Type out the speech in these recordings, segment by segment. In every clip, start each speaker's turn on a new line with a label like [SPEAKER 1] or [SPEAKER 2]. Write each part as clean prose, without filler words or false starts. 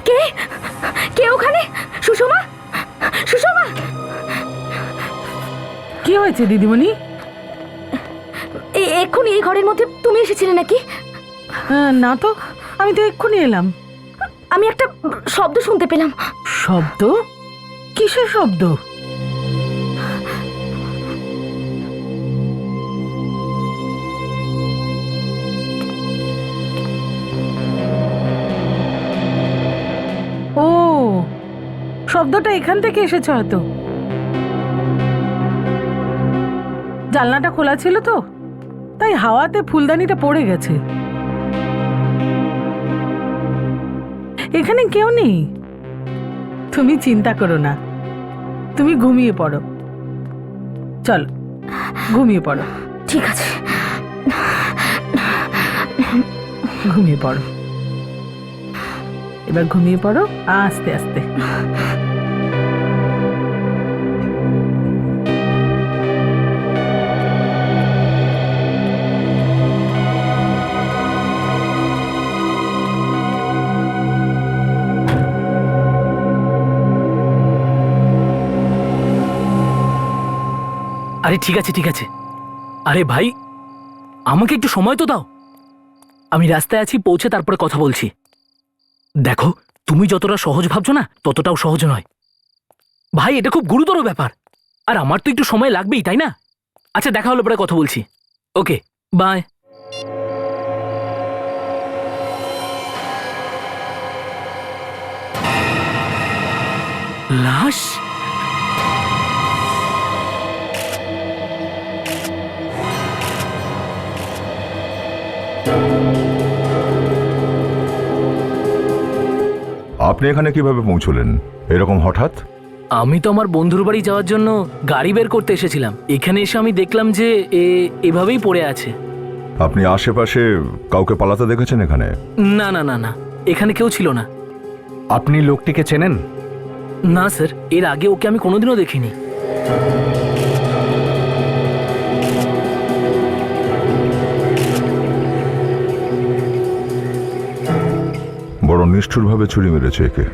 [SPEAKER 1] কে কে ওখানে? সুষমা, সুষমা!
[SPEAKER 2] কি হয়েছে দিদিমণি?
[SPEAKER 1] এক্ষুনি এই ঘরের মধ্যে তুমি এসেছিলে নাকি?
[SPEAKER 2] না তো, আমি তো এক্ষুনি এলাম।
[SPEAKER 1] আমি একটা শব্দ শুনতে পেলাম।
[SPEAKER 2] শব্দ? কিসের শব্দ? ও, শব্দটা এখান থেকে এসেছে হয়তো। জানলাটা খোলা ছিল তো, তাই হাওয়াতে ফুলদানিটা পড়ে গেছে। এখানে কেউ নেই, তুমি চিন্তা করো না। তুমি ঘুমিয়ে পড়ো, চল ঘুমিয়ে পড়ো।
[SPEAKER 1] ঠিক আছে,
[SPEAKER 2] ঘুমিয়ে পড়ো, এবার ঘুমিয়ে পড়ো আস্তে আস্তে।
[SPEAKER 3] আরে ঠিক আছে ঠিক আছে। আরে ভাই, আমাকে একটু সময় তো দাও। আমি রাস্তায় আছি, পৌঁছে তারপরে কথা বলছি। দেখো, তুমি যতটা সহজ ভাবছো না, ততটাও সহজ নয় ভাই। এটা খুব গুরুতর ব্যাপার, আর আমার তো একটু সময় লাগবেই, তাই না? আচ্ছা, দেখা হলো পরে কথা বলছি। ওকে, বাই। লাশ?
[SPEAKER 4] আপনি এখানে কিভাবে পৌঁছলেন এরকম হঠাৎ?
[SPEAKER 3] আমি তো আমার বন্ধুর বাড়ি যাওয়ার জন্য গাড়ি বের করতে এসেছিলাম। এখানে এসে আমি দেখলাম যে এভাবেই পড়ে আছে।
[SPEAKER 4] আপনি আশেপাশে কাউকে পালাতে দেখেছেন এখানে?
[SPEAKER 3] না না না না, এখানে কেউ ছিল না।
[SPEAKER 5] আপনি লোকটিকে চেনেন?
[SPEAKER 3] না স্যার, এর আগে ওকে আমি কোনোদিনও দেখিনি।
[SPEAKER 4] বড় নিষ্ঠুরভাবে ছুরি মেরেছে একে।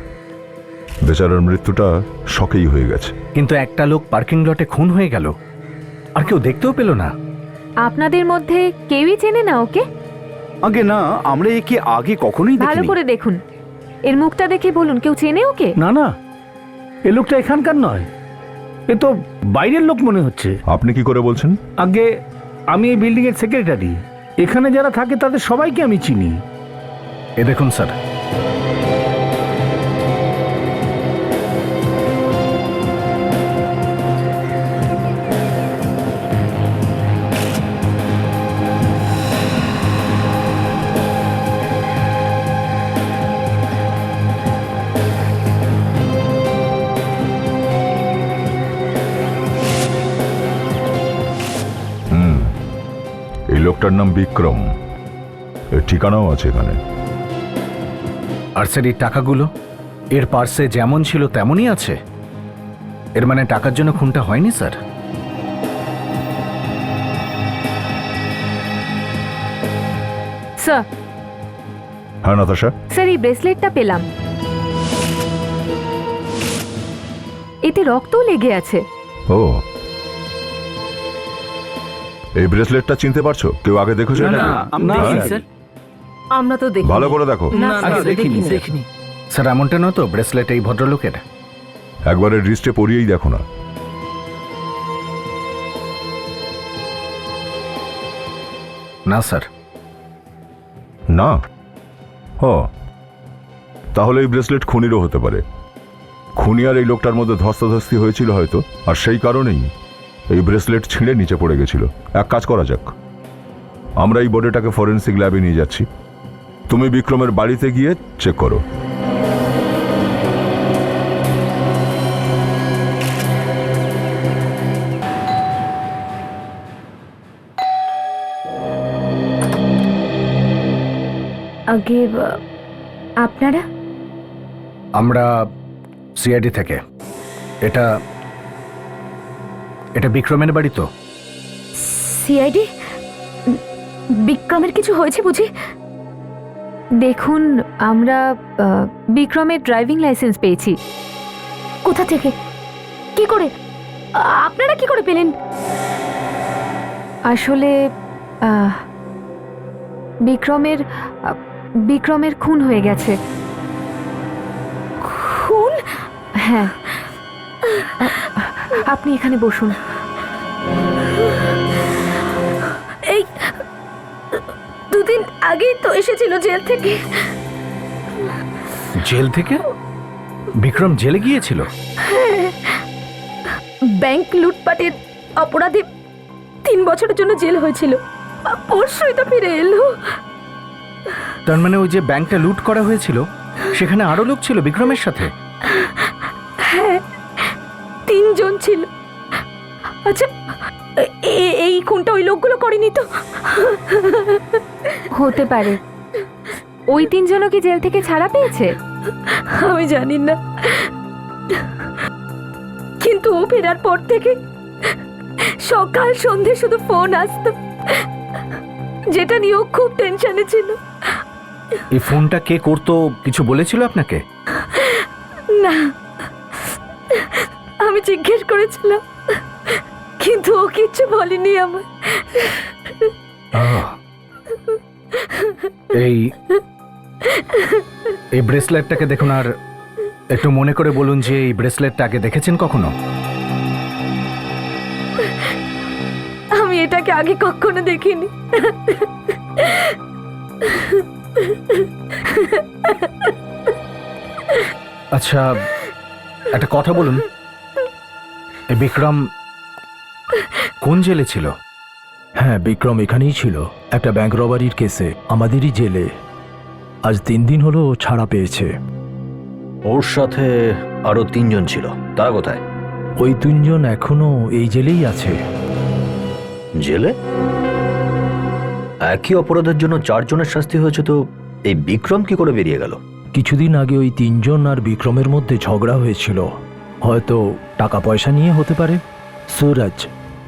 [SPEAKER 4] বেচারার মৃত্যুটা শকেই হয়ে গেছে।
[SPEAKER 5] কিন্তু একটা লোক পার্কিং লটে খুন হয়ে গেল, আর কেউ দেখতেও পেল না।
[SPEAKER 6] আপনাদের মধ্যে কেউই চেনে না ওকে?
[SPEAKER 7] আগে না, আমরা একে আগে কখনোই
[SPEAKER 6] ভালো
[SPEAKER 7] দেখিনি।
[SPEAKER 6] করে দেখুন, এর মুখটা দেখে বলুন কেউ চেনে ওকে?
[SPEAKER 8] না না, এ লোকটা এখানকার নয়, এ তো বাইরের লোক মনে হচ্ছে।
[SPEAKER 4] আপনি কি করে বলছেন?
[SPEAKER 8] আগে আমি এই বিল্ডিং এর সেক্রেটারি, এখানে যারা থাকে তাদের সবাইকে আমি চিনি।
[SPEAKER 5] এ দেখুন স্যার,
[SPEAKER 4] এই লোকটার নাম বিক্রম, এর ঠিকানাও আছে এখানে।
[SPEAKER 5] আর স্যার এই টাকাগুলো এর পার্সে যেমন ছিল তেমনই আছে। এর মানে টাকার জন্য খুনটা হয়নি স্যার।
[SPEAKER 6] স্যার,
[SPEAKER 4] হ্যাঁ নাতাশা?
[SPEAKER 6] স্যার এই ব্রেসলেটটা পেলাম, এতে রক্তও লেগে আছে।
[SPEAKER 4] ও, এই ব্রেসলেটটা চিনতে পারছো? কেউ আগে দেখেছো
[SPEAKER 8] না,
[SPEAKER 4] এটা?
[SPEAKER 8] না, আমরা
[SPEAKER 3] দেখিনি,
[SPEAKER 8] আছি।
[SPEAKER 3] স্যার।
[SPEAKER 6] আমরা তো দেখি
[SPEAKER 4] ভালো করে দেখো।
[SPEAKER 3] না
[SPEAKER 6] স্যার,
[SPEAKER 3] স্যার,
[SPEAKER 6] দেখিনি,
[SPEAKER 3] দেখিনি
[SPEAKER 6] স্যার।
[SPEAKER 3] দেখিনি।
[SPEAKER 5] স্যার এমনটা নয় তো ব্রেসলেট এই ভদ্রলোকের?
[SPEAKER 4] একবারে রিস্টে পরিয়েই দেখো না।
[SPEAKER 5] না স্যার।
[SPEAKER 4] না? ও, তাহলে এই ব্রেসলেট খুনিরও হতে পারে। খুনি আর এই লোকটার মধ্যে ধস্তাধস্তি হয়েছিল হয়তো, আর সেই কারণেই এই ব্রেসলেট ছিঁড়ে নিচে পড়ে গেছিল। এক কাজ করা যাক, আমরা এই বডিটাকে ফরেন্সিক ল্যাবে নিয়ে যাচ্ছি। তুমি বিক্রমের বাড়িতে গিয়ে চেক করো।
[SPEAKER 6] আগে আপনারা?
[SPEAKER 5] আমরা সিআইডি থেকে। এটা এটা বিক্রমের বাড়ি তো?
[SPEAKER 1] সিআইডি? বিক্রমের কিছু হয়েছে বুঝি?
[SPEAKER 6] দেখুন, আমরা বিক্রমের ড্রাইভিং লাইসেন্স পেয়েছি।
[SPEAKER 1] কোথা থেকে? কি করে? আপনারা কি করে পেলেন?
[SPEAKER 6] আসলে বিক্রমের খুন হয়ে গেছে।
[SPEAKER 1] খুন?
[SPEAKER 6] হ্যাঁ, আপনি এখানে বসুন।
[SPEAKER 1] এই 2 দিন আগেই তো এসেছিল জেল থেকে।
[SPEAKER 5] জেল থেকে? বিক্রম জেলে গিয়েছিল?
[SPEAKER 1] ব্যাংক লুটপাটের অপরাধে 3 বছরের জন্য জেল হয়েছিল। পরশুই তো ফিরে এলো।
[SPEAKER 5] তার মানে ওই যে ব্যাংকটা লুট করা হয়েছিল সেখানে আরো লোক ছিল বিক্রমের সাথে?
[SPEAKER 1] হ্যাঁ, 3 জন ছিল। আচ্ছা, এই খুনটা ওই লোকগুলো করেনি তো?
[SPEAKER 6] হতে পারে। ওই 3 জনও কি জেল থেকে ছাড়া পেয়েছে?
[SPEAKER 1] আমি জানি না, কিন্তু ও ফেরার পর থেকে সকাল সন্ধে শুধু ফোন আসতো, যেটা নিয়ে ও খুব টেনশনে ছিল।
[SPEAKER 5] এই ফোনটা কে করতো কিছু বলেছিল আপনাকে?
[SPEAKER 1] না, আমি জিজ্ঞেস করেছিলাম, কিন্তু ও কিচ্ছু বলেনি আমার।
[SPEAKER 5] আহ, এই এই ব্রেসলেটটাকে দেখুন, আর একটু মনে করে বলুন যে এই ব্রেসলেটটা আগে দেখেছেন কখনো?
[SPEAKER 1] আমি এটাকে আগে কখনো দেখিনি।
[SPEAKER 5] আচ্ছা, একটা কথা বলুন, এই বিক্রম কোন জেলে ছিল?
[SPEAKER 9] হ্যাঁ, বিক্রম এখানেই ছিল একটা ব্যাংক রবারির কেসে, আমাদেরই জেলে। আজ 3 দিন হলো ও ছাড়া পেয়েছে।
[SPEAKER 10] ওর সাথে আরো 3 জন ছিল, তারা কোথায়?
[SPEAKER 9] ওই 3 জন এখনো এই জেলেই আছে।
[SPEAKER 10] জেলে? একই অপরাধের জন্য 4 জনের শাস্তি হয়েছে, তো এই বিক্রম কি করে বেরিয়ে গেল?
[SPEAKER 9] কিছুদিন আগে ওই 3 জন আর বিক্রমের মধ্যে ঝগড়া হয়েছিল, হয়তো টাকা পয়সা নিয়ে হতে পারে। সুরজ,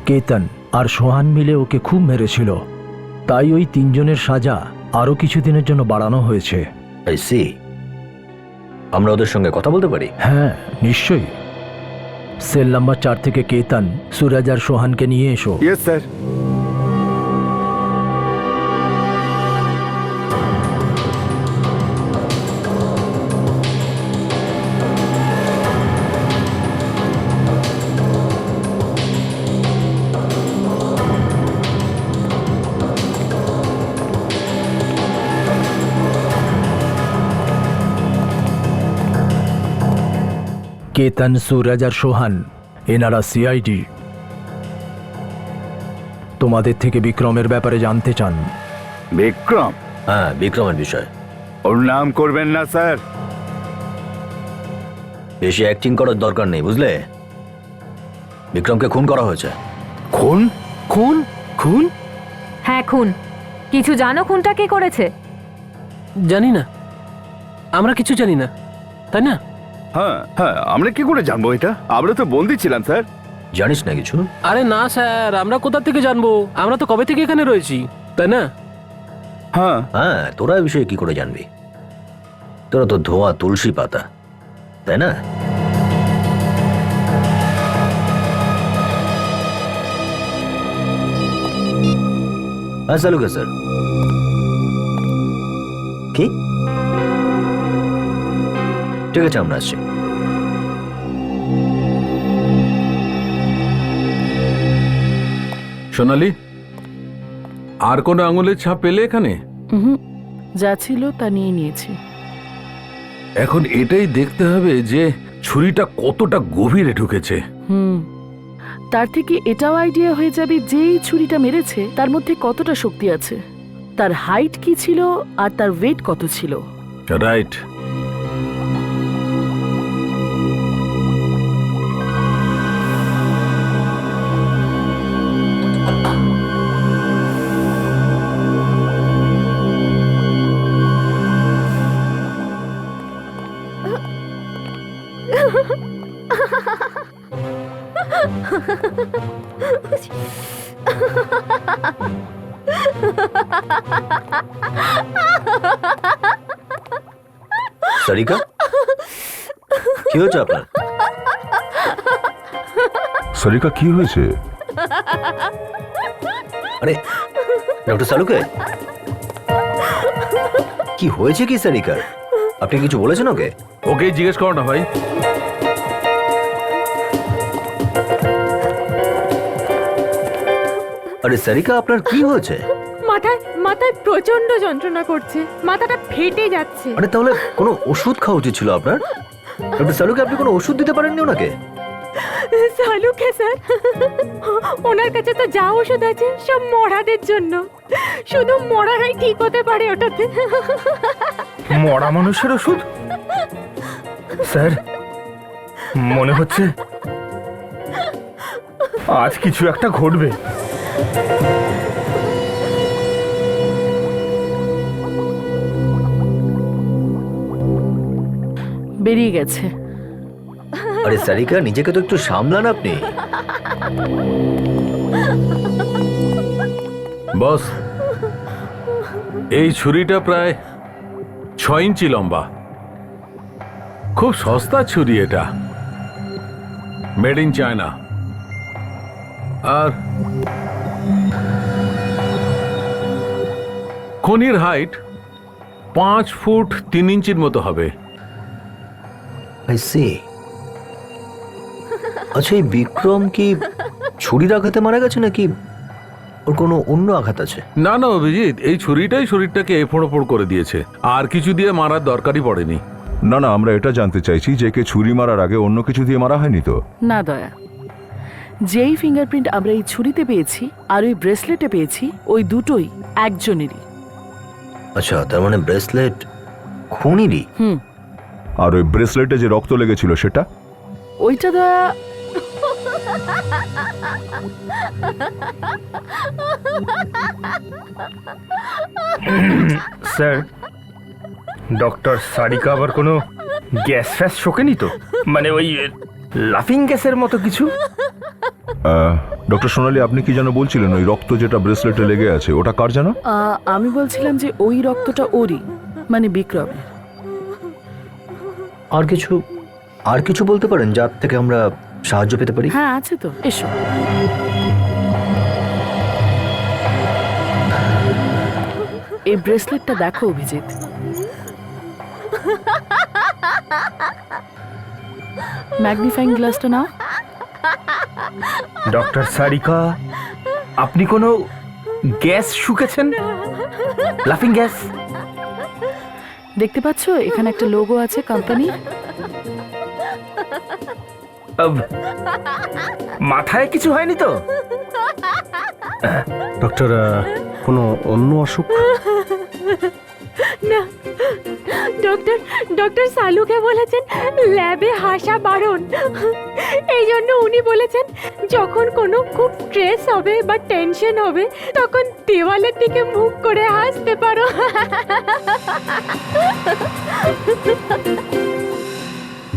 [SPEAKER 9] কেতন আর সোহান মিলে ওকে খুব মেরেছিল, তাই ওই 3 জনের সাজা আরো কিছুদিনের জন্য বাড়ানো হয়েছে।
[SPEAKER 10] I see. আমরা ওদের সঙ্গে কথা বলতে পারি?
[SPEAKER 9] হ্যাঁ, নিশ্চয়ই। সেল নাম্বার 4 থেকে কেতন, সুরজ আর সোহানকে নিয়ে এসো।
[SPEAKER 7] Yes sir.
[SPEAKER 9] কেতন, সুরজ আর সোহান এনারা সিআইডি। তোমাদের থেকে বিক্রমের ব্যাপারে জানতে চান।
[SPEAKER 7] বিক্রম?
[SPEAKER 10] হ্যাঁ, বিক্রমের বিষয়।
[SPEAKER 7] ওর নাম করবেন না স্যার।
[SPEAKER 10] বেশি অ্যাক্টিং করার দরকার নেই, বুঝলে? বিক্রমকে খুন করা হয়েছে।
[SPEAKER 7] খুন?
[SPEAKER 3] খুন? খুন?
[SPEAKER 6] হ্যাঁ, খুন। কিছু জানো খুনটা কে করেছে?
[SPEAKER 3] জানি না, আমরা কিছু জানি না, তাই না?
[SPEAKER 7] হ্যাঁ হ্যাঁ, আমরা কি করে জানবো এটা? আমরা তো বন্দি ছিলাম স্যার।
[SPEAKER 10] জানিস না কিছু?
[SPEAKER 3] আরে না স্যার, আমরা কোথা থেকে জানবো? আমরা তো কবে থেকে এখানে রয়েছি, তাই না?
[SPEAKER 7] হ্যাঁ।
[SPEAKER 10] হ্যাঁ, তোরা এই বিষয়ে কি করে জানবি? তোরা তো ধোয়া তুলসী পাতা, তাই না? হ্যাঁ, চালুকে স্যার। কি? ঠিক আছে, আমরা আসছি।
[SPEAKER 8] সোনালি, আর কোনো আঙুলের ছাপ পেলে এখানে?
[SPEAKER 2] যা ছিল তা নিয়ে নিয়েছি।
[SPEAKER 8] এখন এটাই দেখতে হবে যে ছুরিটা কতটা গভীরে ঢুকেছে।
[SPEAKER 2] তার থেকে এটাও আইডিয়া হয়ে যাবে যে এই ছুরিটা মেরেছে তার মধ্যে কতটা শক্তি আছে, তার হাইট কি ছিল আর তার ওয়েট কত ছিল।
[SPEAKER 8] রাইট।
[SPEAKER 10] সারিকা, কি হয়েছে আপনার?
[SPEAKER 4] সারিকা, কি হয়েছে?
[SPEAKER 10] আরে ডক্টর সালুকে, কি হয়েছে কি সারিকার? আপনি কিছু বলেছেন ওকে?
[SPEAKER 8] ওকেই জিজ্ঞেস করো না ভাই।
[SPEAKER 10] আরে সারিকা, আপনার কি হয়েছে?
[SPEAKER 1] মাথায় মাথায় প্রচন্ড যন্ত্রণা করছে, মাথাটা ফেটে যাচ্ছে।
[SPEAKER 10] আরে তাহলে কোনো ওষুধ খাওয়া উচিত ছিল আপনার। ডক্টর সালুকে, আপনি কোনো ওষুধ দিতে পারেননি ওনাকে?
[SPEAKER 1] সালুকে স্যার, ওনার কাছে তো যা ওষুধ আছে সব মরাদের জন্য, শুধু মরারাই ঠিক হতে পারে ওটাতে।
[SPEAKER 7] মরা মানুষের ওষুধ? স্যার, মনে হচ্ছে আজ কিছু একটা ঘটবে।
[SPEAKER 2] বেরিয়ে গেছে।
[SPEAKER 10] আরে সারিকা, নিজেকে তো একটু সামলান আপনি।
[SPEAKER 8] বস, এই ছুরিটা প্রায় 6 ইঞ্চি লম্বা। খুব সস্তা ছুরি এটা, মেড ইন চায়না। আর খনির হাইট 5 ফুট 3 ইঞ্চির মতো হবে।
[SPEAKER 10] I see. আচ্ছা, এই বিক্রম কি ছুরির আঘাতে মারা গেছে নাকি ওর কোনো অন্য আঘাত আছে?
[SPEAKER 8] না না অভিজিৎ, এই ছুরিটাই শরীরটাকে এফোড় করে দিয়েছে, আর কিছু দিয়ে মারার দরকারই পড়েনি।
[SPEAKER 4] না না, আমরা এটা জানতে চাইছি যে কে ছুরি মারার আগে অন্য কিছু দিয়ে মারা হয়নি তো?
[SPEAKER 2] না দয়া, যেই ফিঙ্গারপ্রিন্ট আমরা এই ছুরিতে পেয়েছি আর ওই ব্রেসলেটে পেয়েছি, ওই দুটোই একজনেরই।
[SPEAKER 10] আচ্ছা, তার মানে ব্রেসলেট খুনিরই?
[SPEAKER 2] হুম।
[SPEAKER 4] আর ওই ব্রেসলেটে যে রক্ত লেগেছিল সেটা?
[SPEAKER 2] ওইটা দয়া
[SPEAKER 7] স্যার, ডক্টর সারিকা আবার কোনো গ্যাস ফ্যাস শোকেনি তো? মানে ওই লাফিং গ্যাসের মতো কিছু?
[SPEAKER 4] ডক্টর সোনালি, আপনি কি যেন বলছিলেন ওই রক্ত যেটা ব্রেসলেটে লেগে আছে ওটা কার যেন?
[SPEAKER 2] আমি বলছিলাম যে ওই রক্তটা ওরই, মানে বিক্রমের।
[SPEAKER 10] আর কিছু বলতে পারেন যার থেকে আমরা সাহায্য পেতে পারি?
[SPEAKER 2] হ্যাঁ আছে তো, এসো। এই ব্রেসলেটটা দেখো অভিজিৎ। ম্যাগনিফাইং গ্লাসটা নাও।
[SPEAKER 7] ডক্টর সারিকা, আপনি কোনো গ্যাস শুকেছেন? লাফিং গ্যাস?
[SPEAKER 2] দেখতে পাচ্ছ এখানে একটা লোগো আছে কোম্পানির।
[SPEAKER 7] মাথায় কিছু হয়নি তো? ডক্টর, কোনো অন্য অসুখ?
[SPEAKER 1] না, ডক্টর সালুকে বলেছেন ল্যাবে হাসা বারণ। এই জন্য উনি বলেছেন যখন কোনো খুব স্ট্রেস হবে বা টেনশন হবে তখন দেওয়ালের দিকে মুখ করে হাসতে পারো।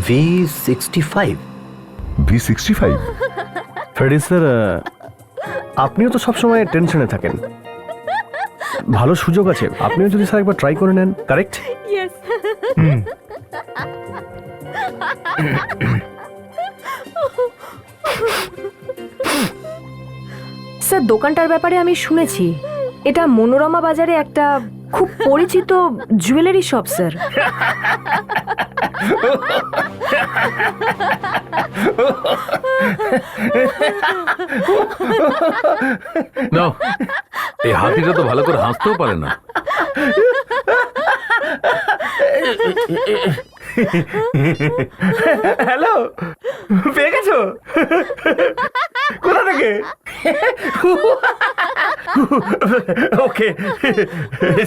[SPEAKER 10] V65?
[SPEAKER 4] V65?
[SPEAKER 7] ফ্রেডি স্যার, আপনিও তো সবসময় টেনশনে থাকেন। ভালো সুযোগ আছে, আপনিও যদি স্যার একবার ট্রাই করে নেন। কারেক্ট?
[SPEAKER 1] ইয়েস।
[SPEAKER 6] স্যার, দোকানটার ব্যাপারে আমি শুনেছি। এটা মনোরমা বাজারে একটা খুব পরিচিত জুয়েলারি শপ স্যার।
[SPEAKER 8] নাও, এই হাতিটা তো ভালো করে হাসতেও পারে না।
[SPEAKER 7] হ্যালো, পেয়ে গেছো? কোথা থেকে? ওকে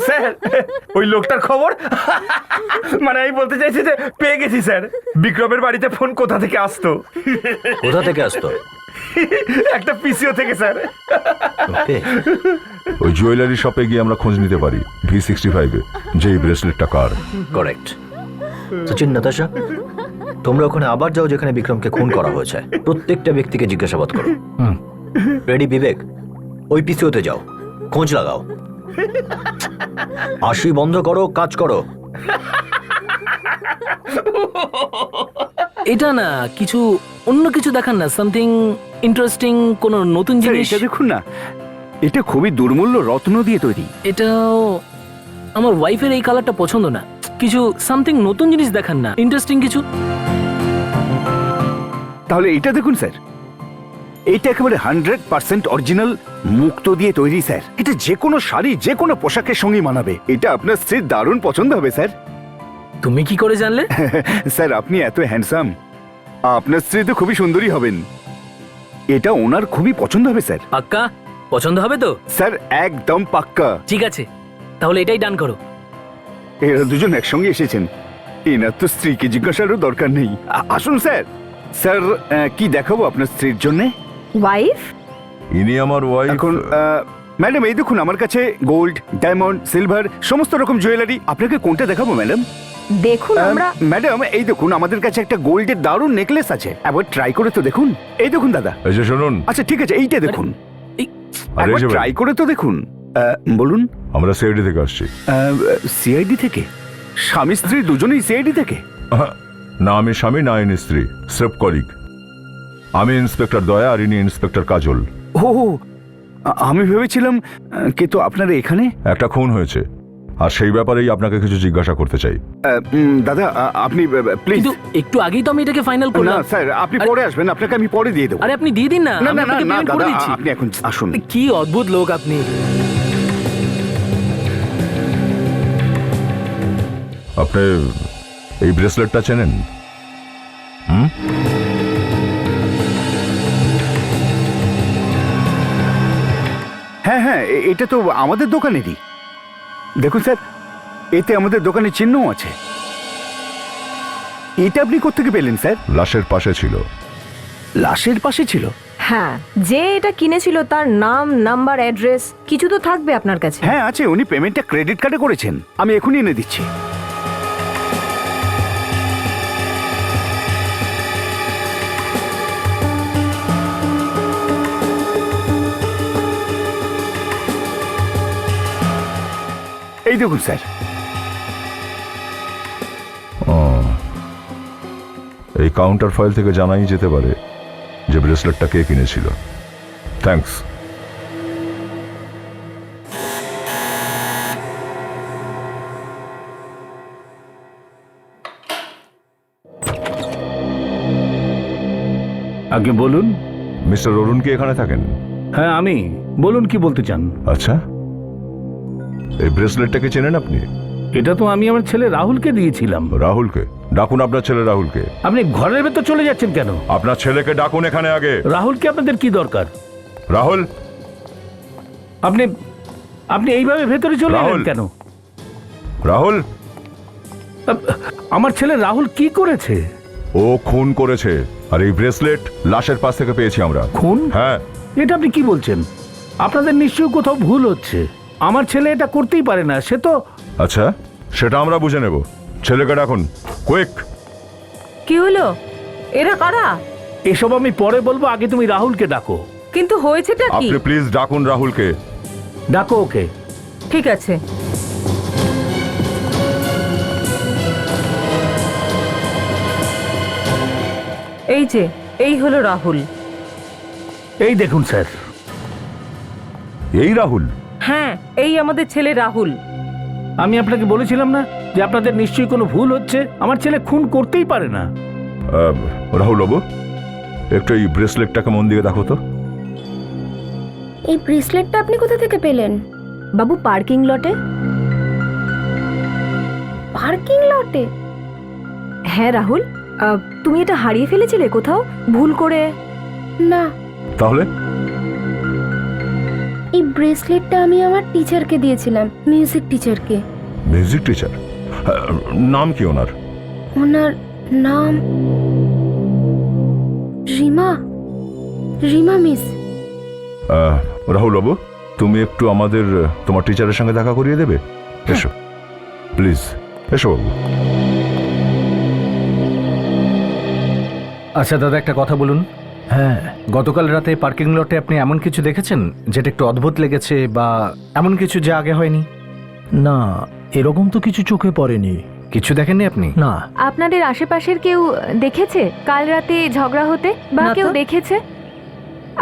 [SPEAKER 7] স্যার, ওই লোকটার খবর? মানে আমি বলতে চাইছি যে পেয়ে গেছি স্যার। বিক্রমের বাড়িতে ফোন কোথা থেকে আসতো?
[SPEAKER 10] কোথা থেকে আসতো?
[SPEAKER 7] একটা পিসিও থেকে স্যার।
[SPEAKER 4] ওই জুয়েলারি শপে গিয়ে আমরা খোঁজ নিতে পারি V65-এ যে এই ব্রেসলেটটা কার।
[SPEAKER 10] কারেক্ট। সচিন, নাতাশা, তোমরা ওখানে আবার যাও যেখানে বিক্রমকে খুন করা হয়েছে। প্রত্যেকটা ব্যক্তিকে জিজ্ঞাসাবাদ করো। রেডি বিবেক, ওই পিসিওতে যাও। খোঁজ লাগাও। হাসি বন্ধ করো, কাজ করো।
[SPEAKER 3] এটা না, কিছু অন্য কিছু দেখান না, সামথিং ইন্টারেস্টিং, কোনো নতুন জিনিস।
[SPEAKER 7] এটা দেখুন না, এটা খুবই দুর্মূল্য রত্ন দিয়ে তৈরি।
[SPEAKER 3] এটাও আমার ওয়াইফের এই কালারটা পছন্দ না, কিছু সামথিং নতুন জিনিস দেখান না, ইন্টারেস্টিং কিছু।
[SPEAKER 7] তাহলে এটা দেখুন স্যার, এটা একেবারে 100% অরিজিনাল মুক্তো দিয়ে তৈরি স্যার। এটা যে কোনো শাড়ি, যে কোনো পোশাকের সঙ্গে মানাবে। এটা আপনার স্ত্রীর দারুণ পছন্দ হবে স্যার।
[SPEAKER 3] তুমি কি করে জানলে?
[SPEAKER 7] স্যার আপনি এত হ্যান্ডসাম, আপনার স্ত্রী তো খুবই সুন্দরী হবেন। এটা ওনার খুবই পছন্দ হবে স্যার।
[SPEAKER 3] পাক্কা পছন্দ হবে তো?
[SPEAKER 7] স্যার একদম পাক্কা।
[SPEAKER 3] ঠিক আছে, তাহলে এটাই ডান করো।
[SPEAKER 7] এরা দুজন একসঙ্গে এসেছেন, এনার তো স্ত্রীকে জিজ্ঞাসারও দরকার নেই। আসুন স্যার। স্যার কি দেখাবো আপনার স্ত্রীর জন্য?
[SPEAKER 6] ওয়াইফ?
[SPEAKER 4] ইনি আমার ওয়াইফ।
[SPEAKER 7] এখন ম্যাডাম এই দেখুন, আমার কাছে গোল্ড, ডায়মন্ড, সিলভার সমস্ত রকম জুয়েলারি। আপনাকে কোনটা দেখাবো ম্যাডাম?
[SPEAKER 6] দেখুন আমরা
[SPEAKER 7] ম্যাডাম এই দেখুন, আমাদের কাছে একটা গোল্ডের দারুণ নেকলেস আছে, একবার ট্রাই করে তো দেখুন। এই দেখুন দাদা।
[SPEAKER 4] এই যে শুনুন,
[SPEAKER 7] আচ্ছা ঠিক আছে, এইটা দেখুন,
[SPEAKER 4] আরে
[SPEAKER 7] একবার
[SPEAKER 4] এই যে
[SPEAKER 7] ট্রাই করে তো দেখুন। বলুন।
[SPEAKER 4] আমরা সিআইডি থেকে আসছি।
[SPEAKER 7] সিআইডি থেকে? স্বামী স্ত্রী দুজনেই সিআইডি থেকে?
[SPEAKER 4] না আমি স্বামী, না ইনি স্ত্রী, স্রেফ কলিগ। আমি ইন্সপেক্টর দয়া আর ইনি ইন্সপেক্টর কাজল।
[SPEAKER 7] ও আমি ভেবেছিলাম কিন্তু আপনারা এখানে।
[SPEAKER 4] একটা খুন হয়েছে, আর সেই ব্যাপারেই আপনাকে কিছু জিজ্ঞাসা করতে চাই।
[SPEAKER 7] দাদা আপনি প্লিজ।
[SPEAKER 3] কিন্তু একটু আগেই তো আমি এটাকে ফাইনাল
[SPEAKER 7] না
[SPEAKER 3] করলাম।
[SPEAKER 7] স্যার, আপনি পরে আসবেন, আপনাকে আমি পরে দিয়ে দেবো।
[SPEAKER 3] আরে আপনি দিয়ে দিন না,
[SPEAKER 7] না
[SPEAKER 3] আমি
[SPEAKER 7] না না
[SPEAKER 3] আপনাকে
[SPEAKER 7] না
[SPEAKER 3] payment করে
[SPEAKER 7] দাদা,
[SPEAKER 3] দিচ্ছি।
[SPEAKER 7] আপনি এখন আসুন।
[SPEAKER 3] কি অদ্ভুত লোক আপনি।
[SPEAKER 4] আপনি এই ব্রেসলেটটা চেনেন?
[SPEAKER 7] হ্যাঁ হ্যাঁ, এটা তো আমাদের দোকানেরই। দেখুন স্যার, এতে আমাদের দোকানের চিহ্নও আছে। এটা আপনি কোত্থেকে পেলেন স্যার?
[SPEAKER 4] লাশের পাশে ছিল।
[SPEAKER 7] লাশের পাশে ছিল?
[SPEAKER 6] হ্যাঁ, যে এটা কিনেছিল তার নাম, নাম্বার, অ্যাড্রেস কিছু তো থাকবে আপনার কাছে।
[SPEAKER 7] হ্যাঁ আছে, উনি পেমেন্টটা ক্রেডিট কার্ডে করেছেন। আমি এখনই এনে দিচ্ছি। এই দেখুন স্যার।
[SPEAKER 4] এই কাউন্টার ফাইল থেকে জানাই যেতে পারে যে ব্রেসলেটটা কে কিনেছিল। থ্যাঙ্কস।
[SPEAKER 5] আগে বলুন।
[SPEAKER 4] মিস্টার অরুণ কি এখানে থাকেন?
[SPEAKER 5] হ্যাঁ আমি। বলুন কি বলতে চান।
[SPEAKER 4] আচ্ছা, এই ব্রেসলেটটাকে চেনেন আপনি?
[SPEAKER 5] এটা তো আমি আমার ছেলে রাহুলকে দিয়েছিলাম।
[SPEAKER 4] রাহুলকে ডাকুন, আপনার ছেলে রাহুলকে।
[SPEAKER 5] আপনি ঘরের ভেতর চলে যাচ্ছেন কেন?
[SPEAKER 4] আপনার ছেলেকে ডাকুন এখানে আগে।
[SPEAKER 5] রাহুলকে আপনাদের কি দরকার?
[SPEAKER 4] রাহুল,
[SPEAKER 5] আপনি আপনি এইভাবে ভেতরে চলে এলেন
[SPEAKER 4] রাহুল।
[SPEAKER 5] কেন?
[SPEAKER 4] রাহুল,
[SPEAKER 5] আমার ছেলে রাহুল কি করেছে?
[SPEAKER 4] ও খুন করেছে, আর এই ব্রেসলেট লাশের পাশ থেকে পেয়েছি আমরা।
[SPEAKER 5] খুন?
[SPEAKER 4] হ্যাঁ।
[SPEAKER 5] এটা আপনি কি বলছেন? আপনাদের নিশ্চয়ই কোথাও ভুল হচ্ছে। আমার ছেলে এটা করতেই পারে না, সে তো।
[SPEAKER 4] আচ্ছা, সেটা আমরা বুঝে নেব। ছেলেকে ডাকুন, কুইক।
[SPEAKER 1] কি হলো? এরা কারা?
[SPEAKER 5] এসব আমি পরে বলবো, আগে তুমি রাহুলকে ডাকো।
[SPEAKER 1] কিন্তু হয়েছেটা কি?
[SPEAKER 4] আপনি প্লিজ ডাকুন রাহুলকে।
[SPEAKER 5] ডাকো ওকে।
[SPEAKER 1] ঠিক আছে। এই যে, এই হলো রাহুল।
[SPEAKER 5] এই দেখুন স্যার।
[SPEAKER 4] এই রাহুল?
[SPEAKER 1] হ্যাঁ, এই আমাদের ছেলে রাহুল।
[SPEAKER 5] আমি আপনাকে বলেছিলাম না যে আপনাদের নিশ্চয়ই কোনো ভুল হচ্ছে। আমার ছেলে খুন করতেই পারে না।
[SPEAKER 4] রাহুল বাবু, একটু এই ব্রেসলেটটাকে মন দিয়ে দেখো তো।
[SPEAKER 11] এই ব্রেসলেটটা আপনি কোথা থেকে পেলেন?
[SPEAKER 6] বাবু পার্কিং লটে।
[SPEAKER 11] পার্কিং লটে?
[SPEAKER 6] হ্যাঁ রাহুল, তুমি এটা হারিয়ে ফেলেছিলে কোথাও ভুল করে?
[SPEAKER 11] না,
[SPEAKER 4] তাহলে?
[SPEAKER 11] এই ব্রেসলেটটা আমি আমার টিচারকে দিয়েছিলাম, মিউজিক টিচারকে।
[SPEAKER 4] Music teacher? নাম কি ওনার?
[SPEAKER 11] ওনার নাম রিমা। রিমা মিস।
[SPEAKER 4] রাহুল বাবু, তুমি একটু আমাদের তোমার টিচারের সঙ্গে দেখা করিয়ে দেবে? এসো প্লিজ, এসো বাবু।
[SPEAKER 5] আচ্ছা দাদা, একটা কথা বলুন,
[SPEAKER 9] হ্যাঁ,
[SPEAKER 5] গতকাল রাতে পার্কিং লটে আপনি এমন কিছু দেখেছেন যেটা একটু অদ্ভুত লেগেছে বা এমন কিছু যা আগে হয়নি?
[SPEAKER 9] না এরকম তো কিছু চোখে পড়েনি।
[SPEAKER 5] কিছু দেখেননি আপনি?
[SPEAKER 9] না।
[SPEAKER 6] আপনাদের আশেপাশের কেউ দেখেছে কাল রাতে ঝগড়া হতে বা
[SPEAKER 2] না তো।
[SPEAKER 6] কেউ দেখেছে?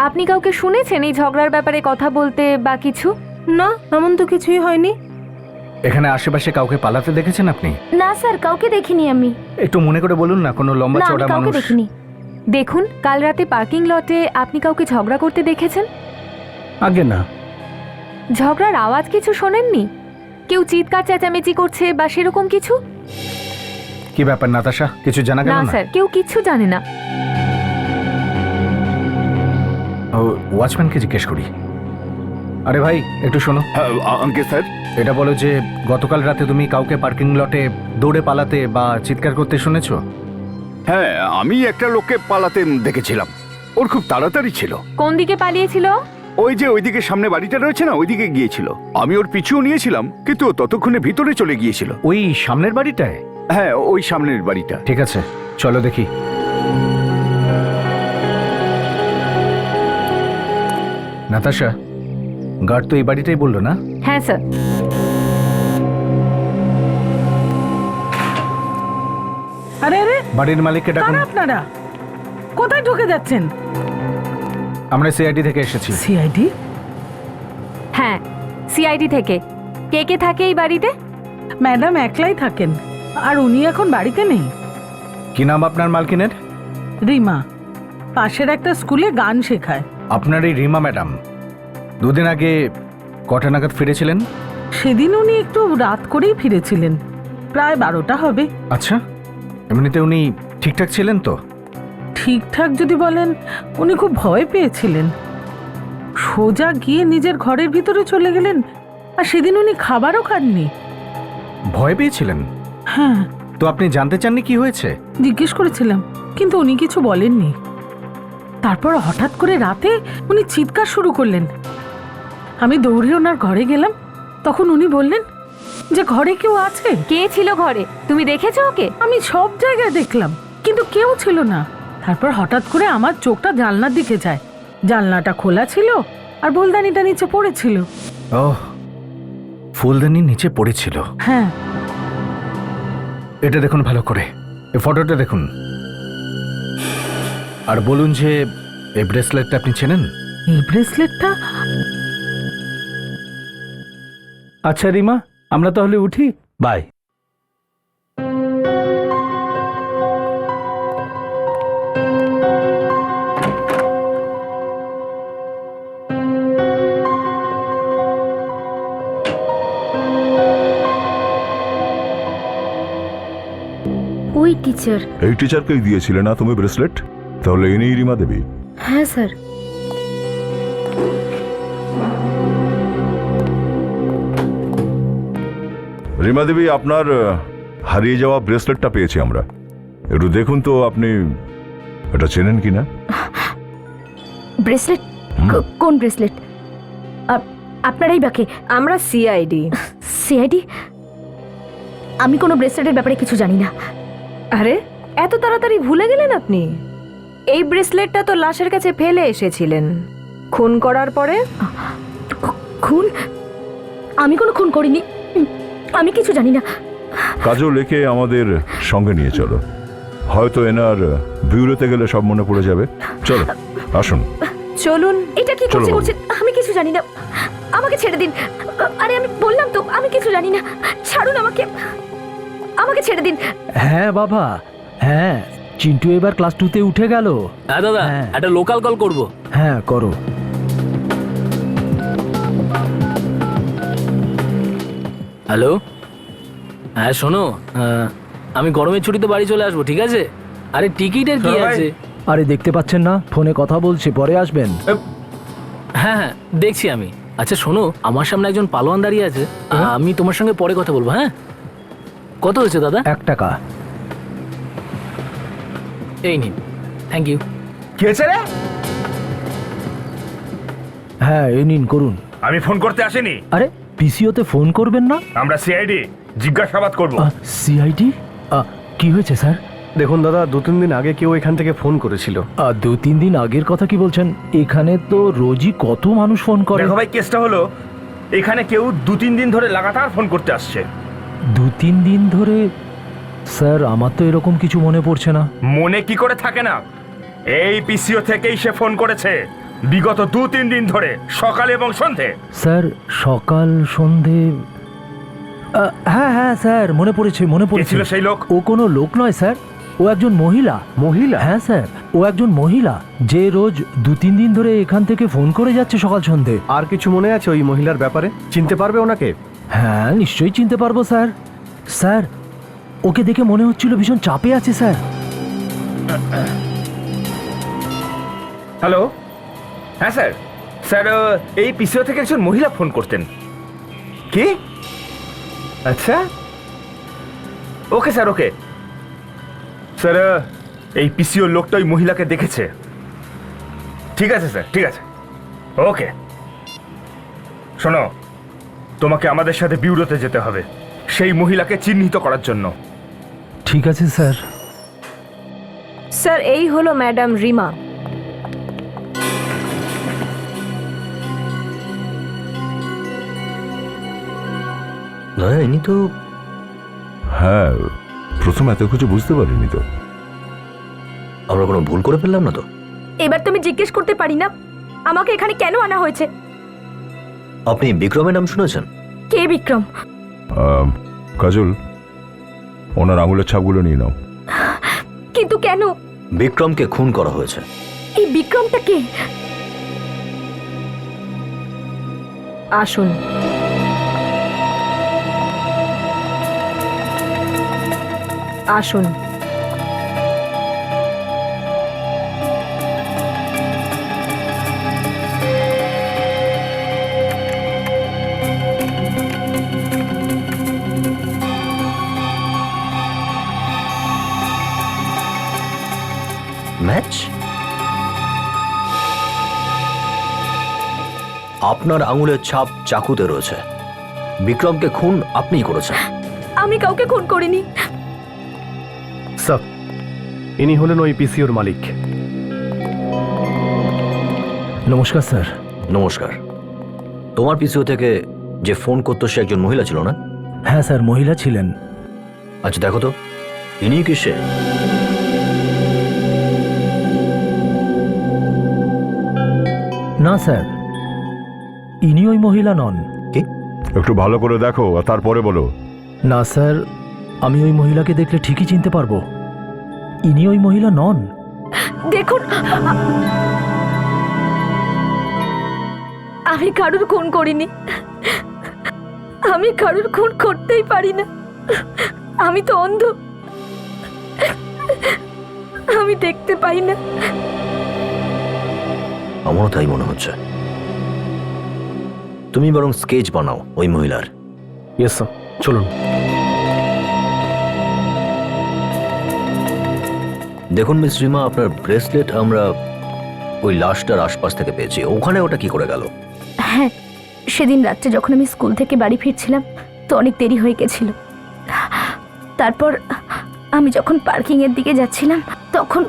[SPEAKER 6] আপনি কাউকে শুনেছেন এই ঝগড়ার ব্যাপারে কথা বলতে বা কিছু?
[SPEAKER 1] না, এমন তো কিছুই হয়নি।
[SPEAKER 5] এখানে আশেপাশে কাউকে পালাতে দেখেছেন আপনি?
[SPEAKER 11] না স্যার, কাউকে দেখিনি আমি।
[SPEAKER 5] একটু মনে করে বলুন না, কোনো লম্বা
[SPEAKER 11] না, আমি
[SPEAKER 5] চওড়া
[SPEAKER 11] কাউকে
[SPEAKER 5] মানুষ।
[SPEAKER 11] দেখিনি।
[SPEAKER 6] দেখুন, কাল রাতে পার্কিং লটে আপনি কাউকে ঝগড়া করতে দেখেছেন?
[SPEAKER 9] আগে না।
[SPEAKER 6] ঝগড়ার আওয়াজ কিছু শোনেননি? কেউ চিৎকার চেঁচামেচি করছে বা সেরকম কিছু?
[SPEAKER 5] কি ব্যাপার নাতাশা, কিছু জানা গেল
[SPEAKER 6] না
[SPEAKER 5] না?
[SPEAKER 6] স্যার, কেউ কিচ্ছু জানে না।
[SPEAKER 5] ও, ওয়াচম্যানকে জিজ্ঞেস করি। আরে ভাই, একটু শোনো।
[SPEAKER 7] আঙ্কেল স্যার,
[SPEAKER 5] এটা বলো যে গতকাল রাতে তুমি কাউকে পার্কিং লটে দৌড়ে পালাতে বা চিৎকার করতে শুনেছো?
[SPEAKER 7] হ্যাঁ আমি একটা লোককে পালাতে দেখেছিলাম। ওর খুব তাড়াতাড়ি ছিল।
[SPEAKER 6] কোন দিকে পালিয়েছিল?
[SPEAKER 7] ওই যে ওইদিকে সামনে বাড়িটা রয়েছে না, ওইদিকে গিয়েছিল। আমি ওর পিছুও নিয়েছিলাম, কিন্তু ও ততক্ষণে ভিতরে চলে গিয়েছিল।
[SPEAKER 5] ওই সামনের বাড়িটায়?
[SPEAKER 7] হ্যাঁ, ওই সামনের বাড়িটা।
[SPEAKER 5] ঠিক আছে, চলো দেখি। নাতাশা, গার্ড তো এই বাড়িটাই বললো না?
[SPEAKER 6] হ্যাঁ স্যার।
[SPEAKER 2] আরে আরে,
[SPEAKER 5] বাড়ির মালিককে ডাকুন।
[SPEAKER 2] কারা আপনারা? কোথায় ঢুকে যাচ্ছেন?
[SPEAKER 5] আমরা সিআইডি থেকে এসেছি।
[SPEAKER 2] সিআইডি?
[SPEAKER 6] হ্যাঁ, সিআইডি থেকে। কে কে থাকে এই বাড়িতে?
[SPEAKER 2] ম্যাডাম একলাই থাকেন, আর উনি এখন বাড়িতে নেই।
[SPEAKER 5] কি নাম আপনার মালকিনের?
[SPEAKER 2] রিমা, পাশের একটা স্কুলে গান শেখায়।
[SPEAKER 5] আপনার এই রিমা ম্যাডাম দুদিন আগে কটা নাগাদ ফিরেছিলেন?
[SPEAKER 2] সেদিন উনি একটু রাত করেই ফিরেছিলেন, প্রায় 12টা হবে।
[SPEAKER 5] আচ্ছা, এমনিতে উনি ঠিকঠাক ছিলেন তো?
[SPEAKER 2] ঠিকঠাক যদি বলেন, উনি খুব ভয় পেয়েছিলেন। সোজা গিয়ে নিজের ঘরের ভিতরে চলে গেলেন, আর সেদিন উনি খাবারও খাননি।
[SPEAKER 5] ভয় পেয়েছিলেন?
[SPEAKER 2] হ্যাঁ,
[SPEAKER 5] তো আপনি জানতে চাননি কি হয়েছে?
[SPEAKER 2] জিজ্ঞেস করেছিলাম, কিন্তু উনি কিছু বলেননি। তারপর হঠাৎ করে রাতে উনি চিৎকার শুরু করলেন। আমি দৌড়ে ওনার ঘরে গেলাম, তখন উনি বললেন যে ঘরে কেউ আছে।
[SPEAKER 6] কে ছিল ঘরে? তুমি দেখেছো ওকে?
[SPEAKER 2] আমি সব জায়গায় দেখলাম, কিন্তু কেউ ছিল না। তারপর হঠাৎ করে আমার চোখটা জানলার দিকে যায়, জানলাটা খোলা ছিল আর ফুলদানিটা নিচে পড়েছিল।
[SPEAKER 5] ওহ, ফুলদানি নিচে পড়েছিল।
[SPEAKER 2] হ্যাঁ।
[SPEAKER 5] এটা দেখুন ভালো করে, এই ফটোটা দেখুন, আর বলুন যে এই ব্রেসলেটটা আপনি চেনেন?
[SPEAKER 2] এই ব্রেসলেটটা?
[SPEAKER 9] আচ্ছা রিমা, আমরা তাহলে উঠি। বাই।
[SPEAKER 11] ওই টিচার।
[SPEAKER 4] এই টিচারকেই দিয়েছিলে না তুমি ব্রেসলেট? তাহলে ইনিই রিমা দেবী?
[SPEAKER 11] হ্যাঁ স্যার।
[SPEAKER 4] রিমা দেবী, আপনার হারিয়ে যাওয়া ব্রেসলেটটা পেয়েছি আমরা। একটু দেখুন তো আপনি এটা চেনেন কিনা।
[SPEAKER 11] ব্রেসলেট? কোন ব্রেসলেট? আপনারাই বাকে?
[SPEAKER 6] আমরা সিআইডি।
[SPEAKER 11] সিআইডি? আমি কোনো ব্রেসলেটের ব্যাপারে কিছু জানি না।
[SPEAKER 6] আরে, এত তাড়াতাড়ি ভুলে গেলেন আপনি? এই ব্রেসলেটটা তো লাশের কাছে ফেলে এসেছিলেন খুন করার পরে।
[SPEAKER 11] খুন? আমি কোনো খুন করিনি, আমি কিছু জানি না।
[SPEAKER 4] কাজও লেখে আমাদের সঙ্গে নিয়ে চলো, হয়তো এনার বিউরোতে গেলে সব মনে পড়ে যাবে। চলো, আসুন।
[SPEAKER 6] চলুন।
[SPEAKER 11] এটা কি করছেন? আমি কিছু জানি না, আমাকে ছেড়ে দিন। আরে আমি বললাম তো আমি কিছু জানি না, ছাড়ুন আমাকে, আমাকে ছেড়ে দিন।
[SPEAKER 9] হ্যাঁ বাবা, হ্যাঁ, চিন্টু এবার ক্লাস 2-তে উঠে গেল।
[SPEAKER 3] হ্যাঁ দাদা,
[SPEAKER 9] হ্যাঁ।
[SPEAKER 3] একটা লোকাল কল করব।
[SPEAKER 9] হ্যাঁ করো।
[SPEAKER 3] হ্যালো, হ্যাঁ শোনো, আমি গরমের ছুটিতে বাড়ি চলে আসবো, ঠিক আছে? আরে টিকিটের কি আছে?
[SPEAKER 9] আরে দেখতে পাচ্ছেন না, ফোনে কথা বলছি, পরে আসবেন।
[SPEAKER 3] হ্যাঁ হ্যাঁ, দেখছি আমি। আচ্ছা শোনো, আমার সামনে একজন পালোয়ান দাঁড়িয়ে আছে, আমি তোমার সঙ্গে পরে কথা বলবো। হ্যাঁ, কত হয়েছে দাদা?
[SPEAKER 9] 1 টাকা।
[SPEAKER 3] এই নিন, থ্যাংক ইউ।
[SPEAKER 7] কি হয়েছে রে?
[SPEAKER 9] হ্যাঁ এই নিন, করুন।
[SPEAKER 12] আমি ফোন করতে আসিনি।
[SPEAKER 9] আরে পিসিওতে ফোন করবেন না?
[SPEAKER 12] আমরা সিআইডি জিজ্ঞাসাবাদ করব।
[SPEAKER 9] সিআইডি? কি হয়েছে স্যার?
[SPEAKER 5] দেখুন দাদা, 2-3 দিন আগে কেউ এখান থেকে ফোন করেছিল।
[SPEAKER 9] আর 2-3 দিন আগের কথা কি বলছেন? এখানে তো রোজই কত মানুষ ফোন করে।
[SPEAKER 12] দেখো ভাই, কেসটা হলো এখানে কেউ 2-3 দিন ধরে লাগাতার ফোন করতে আসছে।
[SPEAKER 9] 2-3 দিন ধরে? স্যার আমার তো এরকম কিছু মনে পড়ছে না।
[SPEAKER 12] মনে কি করে থাকে না? এই পিসিও থেকেই সে ফোন করেছে বিগত 2-3 দিন ধরে, সকালে এবং সন্ধে।
[SPEAKER 9] স্যার সকাল সন্ধে, হ্যাঁ হ্যাঁ স্যার মনে পড়েছে, মনে
[SPEAKER 12] কে
[SPEAKER 9] পড়েছে।
[SPEAKER 12] ছিল সেই লোক?
[SPEAKER 9] ও কোনো লোক নয় স্যার, ও একজন মহিলা।
[SPEAKER 5] মহিলা?
[SPEAKER 9] হ্যাঁ স্যার, ও একজন মহিলা যে রোজ 2-3 দিন ধরে এখান থেকে ফোন করে যাচ্ছে সকাল সন্ধে।
[SPEAKER 5] আর কিছু মনে আছে ওই মহিলার ব্যাপারে? চিনতে পারবে ওনাকে?
[SPEAKER 9] হ্যাঁ নিশ্চয়ই চিনতে পারবো স্যার। স্যার ওকে দেখে মনে হচ্ছিল ভীষণ চাপে আছে স্যার।
[SPEAKER 12] হ্যালো, হ্যাঁ স্যার। স্যার এই পিসিও থেকে একজন মহিলা ফোন করতেন। কি? আচ্ছা, ওকে স্যার, ওকে স্যার। এই পিসিও লোকটা ওই মহিলাকে দেখেছে। ঠিক আছে স্যার, ঠিক আছে, ওকে। শোনো, তোমাকে আমাদের সাথে বিউরোতে যেতে হবে সেই মহিলাকে চিহ্নিত করার জন্য।
[SPEAKER 9] ঠিক আছে স্যার।
[SPEAKER 6] স্যার এই হলো ম্যাডাম রিমা।
[SPEAKER 10] নয়া, ইনি তো
[SPEAKER 4] হ্যাঁ, প্রথম এত কিছু বুঝতে পারিনি তো।
[SPEAKER 10] আমরা কোনো ভুল করে ফেললাম না তো?
[SPEAKER 11] এবার তুমি জিজ্ঞেস করতে পারি না আমাকে এখানে কেন আনা হয়েছে?
[SPEAKER 10] আপনি বিক্রমের নাম শুনেছেন?
[SPEAKER 11] কে বিক্রম?
[SPEAKER 4] কাজল, ওনার আঙুলের ছাপগুলো নিয়ে নাও।
[SPEAKER 11] কিন্তু কেন?
[SPEAKER 10] বিক্রমকে খুন করা হয়েছে।
[SPEAKER 11] এই বিক্রমটা কে?
[SPEAKER 6] আসুন। আসুন।
[SPEAKER 10] ম্যাচ? আপনার আঙুলের ছাপ চাকুতে রয়েছে। বিক্রমকে খুন আপনিই করেছেন।
[SPEAKER 11] আমি কাউকে খুন করিনি।
[SPEAKER 5] স্যার, ইনি হলেন ওই পিসিওর মালিক।
[SPEAKER 9] নমস্কার স্যার।
[SPEAKER 10] নমস্কার। তোমার পিসিও থেকে যে ফোন করতো সে একজন মহিলা ছিল না?
[SPEAKER 9] হ্যাঁ স্যার, মহিলা ছিলেন।
[SPEAKER 10] আচ্ছা দেখো তো, ইনি কি সে?
[SPEAKER 9] না স্যার, ইনি ওই মহিলা নন।
[SPEAKER 10] কি?
[SPEAKER 4] একটু ভালো করে দেখো আর তারপরে বলো।
[SPEAKER 9] না স্যার, আমি ওই মহিলাকে দেখলে ঠিকই চিনতে পারবো। ইনি ওই মহিলা নন।
[SPEAKER 11] দেখুন, আমি কারুর খুন করিনি। আমি কারুর খুন করতেই পারি না। আমি তো অন্ধ, আমি দেখতে পাই না।
[SPEAKER 10] আমারও তাই মনে হচ্ছে। তুমি বরং স্কেচ বানাও ওই মহিলার।
[SPEAKER 5] ইয়েস স্যার, চলুন।
[SPEAKER 10] দেখুন মিস রিমা, আপনার ব্রেসলেট আমরা ওই লাশটার আশপাশ থেকে পেয়েছি। ওখানে ওটা কি করে গেল?
[SPEAKER 11] হ্যাঁ, সেদিন রাত্রে যখন আমি স্কুল থেকে বাড়ি ফিরছিলাম তো অনেক দেরি হয়ে গেছিল। তারপর আমি যখন পার্কিং এর দিকে যাচ্ছিলাম তখন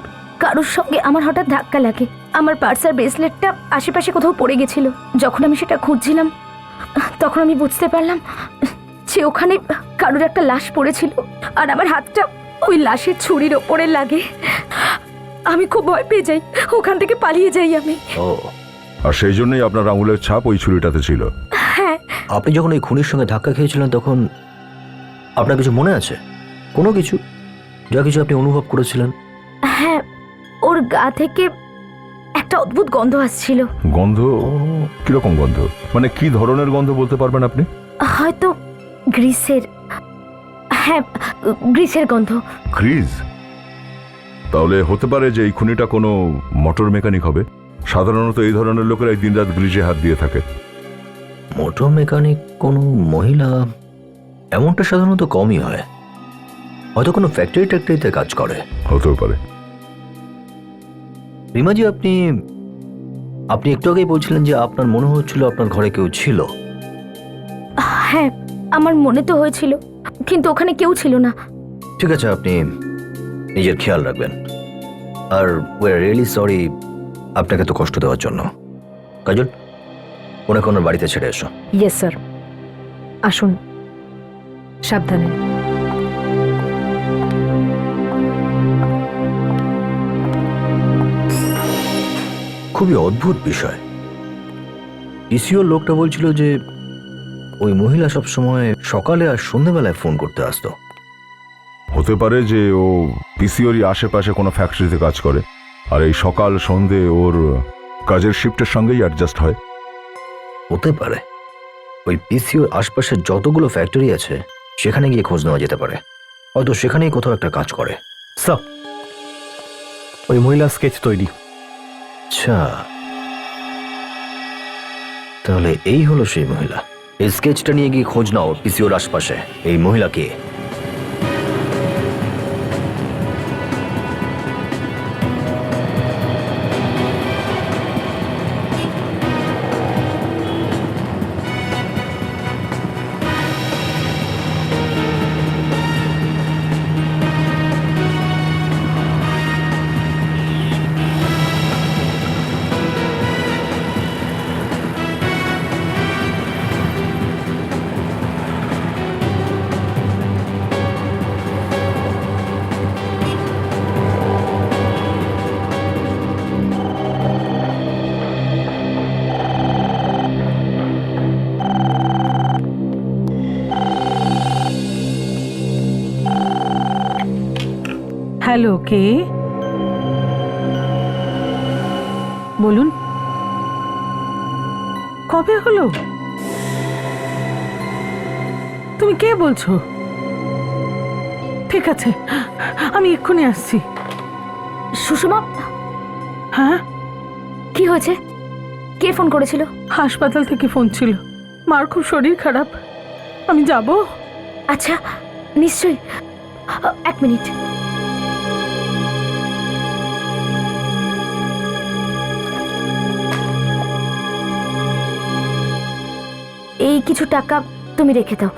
[SPEAKER 11] কারোর সঙ্গে আমার হঠাৎ ধাক্কা লাগে। আমার পার্স আর ব্রেসলেটটা আশেপাশে কোথাও পড়ে গেছিল। যখন আমি সেটা খুঁজছিলাম তখন আমি বুঝতে পারলাম যে ওখানে কারোর একটা লাশ পড়েছিল আর আমার হাতটা ওই লাশের ছুরির ওপরে লাগে। আমি খুব ভয় পেয়ে যাই, ওখান থেকে পালিয়ে যাই আমি।
[SPEAKER 10] ও,
[SPEAKER 4] আর সেই জন্যই আপনার আঙুলের ছাপ ওই ছুরিটাতে ছিল।
[SPEAKER 11] হ্যাঁ।
[SPEAKER 10] আপনি যখন ওই খুনির সঙ্গে ধাক্কা খেয়েছিলেন তখন আপনার কিছু মনে আছে? কোনো কিছু, যা কিছু আপনি অনুভব করেছিলেন?
[SPEAKER 11] হ্যাঁ, ওর গা থেকে একটা অদ্ভুত গন্ধ আসছিল।
[SPEAKER 4] গন্ধ? কিরকম গন্ধ? মানে কি ধরনের গন্ধ বলতে পারবেন আপনি?
[SPEAKER 11] হয়তো গ্রিসের। হ্যাঁ, গ্রিসের গন্ধ।
[SPEAKER 4] গ্রিজ? তাহলে হতে পারে যে এই খুনিটা কোনো মোটর মেকানিক হবে। সাধারণত এই ধরনের লোকেরা দিন রাত গ্রিজে হাত দিয়ে থাকে।
[SPEAKER 10] মোটর মেকানিক কোনো মহিলা, এমনটা সাধারণত কমই হয়। হয়তো কোনো ফ্যাক্টরি ট্যাক্টরিতে কাজ করে।
[SPEAKER 4] হতেও পারে।
[SPEAKER 10] রিমাজি, আপনি একটু আগেই বলছিলেন যে আপনার মনে হচ্ছিল আপনার ঘরে কেউ ছিল।
[SPEAKER 11] হ্যাঁ, আমার মনে তো হয়েছিল, কিন্তু ওখানে কেউ ছিল না।
[SPEAKER 10] ঠিক আছে, আপনি নিজের খেয়াল রাখবেন। আর উই আর রিয়েলি সরি আপনাকে তো কষ্ট দেওয়ার জন্য। কাজল, ওনাকে ওনার বাড়িতে ছেড়ে এসো।
[SPEAKER 6] ইয়েস স্যার, আসুন, সাবধানে।
[SPEAKER 10] খুবই অদ্ভুত বিষয়। পিসিওর লোকটা বলছিল যে ওই মহিলা সব সময় সকালে আর সন্ধ্যেবেলায় ফোন করতে আসতো।
[SPEAKER 4] হতে পারে যে ও পিসিওরই আশেপাশে কোনো ফ্যাক্টরিতে কাজ করে, আর এই সকাল সন্ধে ওর কাজের শিফটের সঙ্গেই অ্যাডজাস্ট হয়।
[SPEAKER 10] হতে পারে ওই পিসিওর আশপাশে যতগুলো ফ্যাক্টরি আছে সেখানে গিয়ে খোঁজ নেওয়া যেতে পারে। হয়তো সেখানেই কোথাও একটা কাজ করে।
[SPEAKER 5] স্যার, ওই মহিলা স্কেচ তৈরি।
[SPEAKER 10] আচ্ছা, তাহলে এই হলো সেই মহিলা। এই স্কেচটা নিয়ে গিয়ে খোঁজ নাও পিসিওর আশপাশে। এই মহিলা কে?
[SPEAKER 2] হ্যালো, কে বলুন? কবে হলো? তুমি কে বলছো? ঠিক আছে, আমি এক্ষুনি আসছি।
[SPEAKER 11] সুষমা,
[SPEAKER 2] হ্যাঁ,
[SPEAKER 11] কি হয়েছে? কে ফোন করেছিল?
[SPEAKER 2] হাসপাতাল থেকে ফোন ছিল। মার খুব শরীর খারাপ, আমি যাব।
[SPEAKER 11] আচ্ছা, নিশ্চয়ই। এক মিনিট। এই কিছু টাকা তুমি রেখে দাও।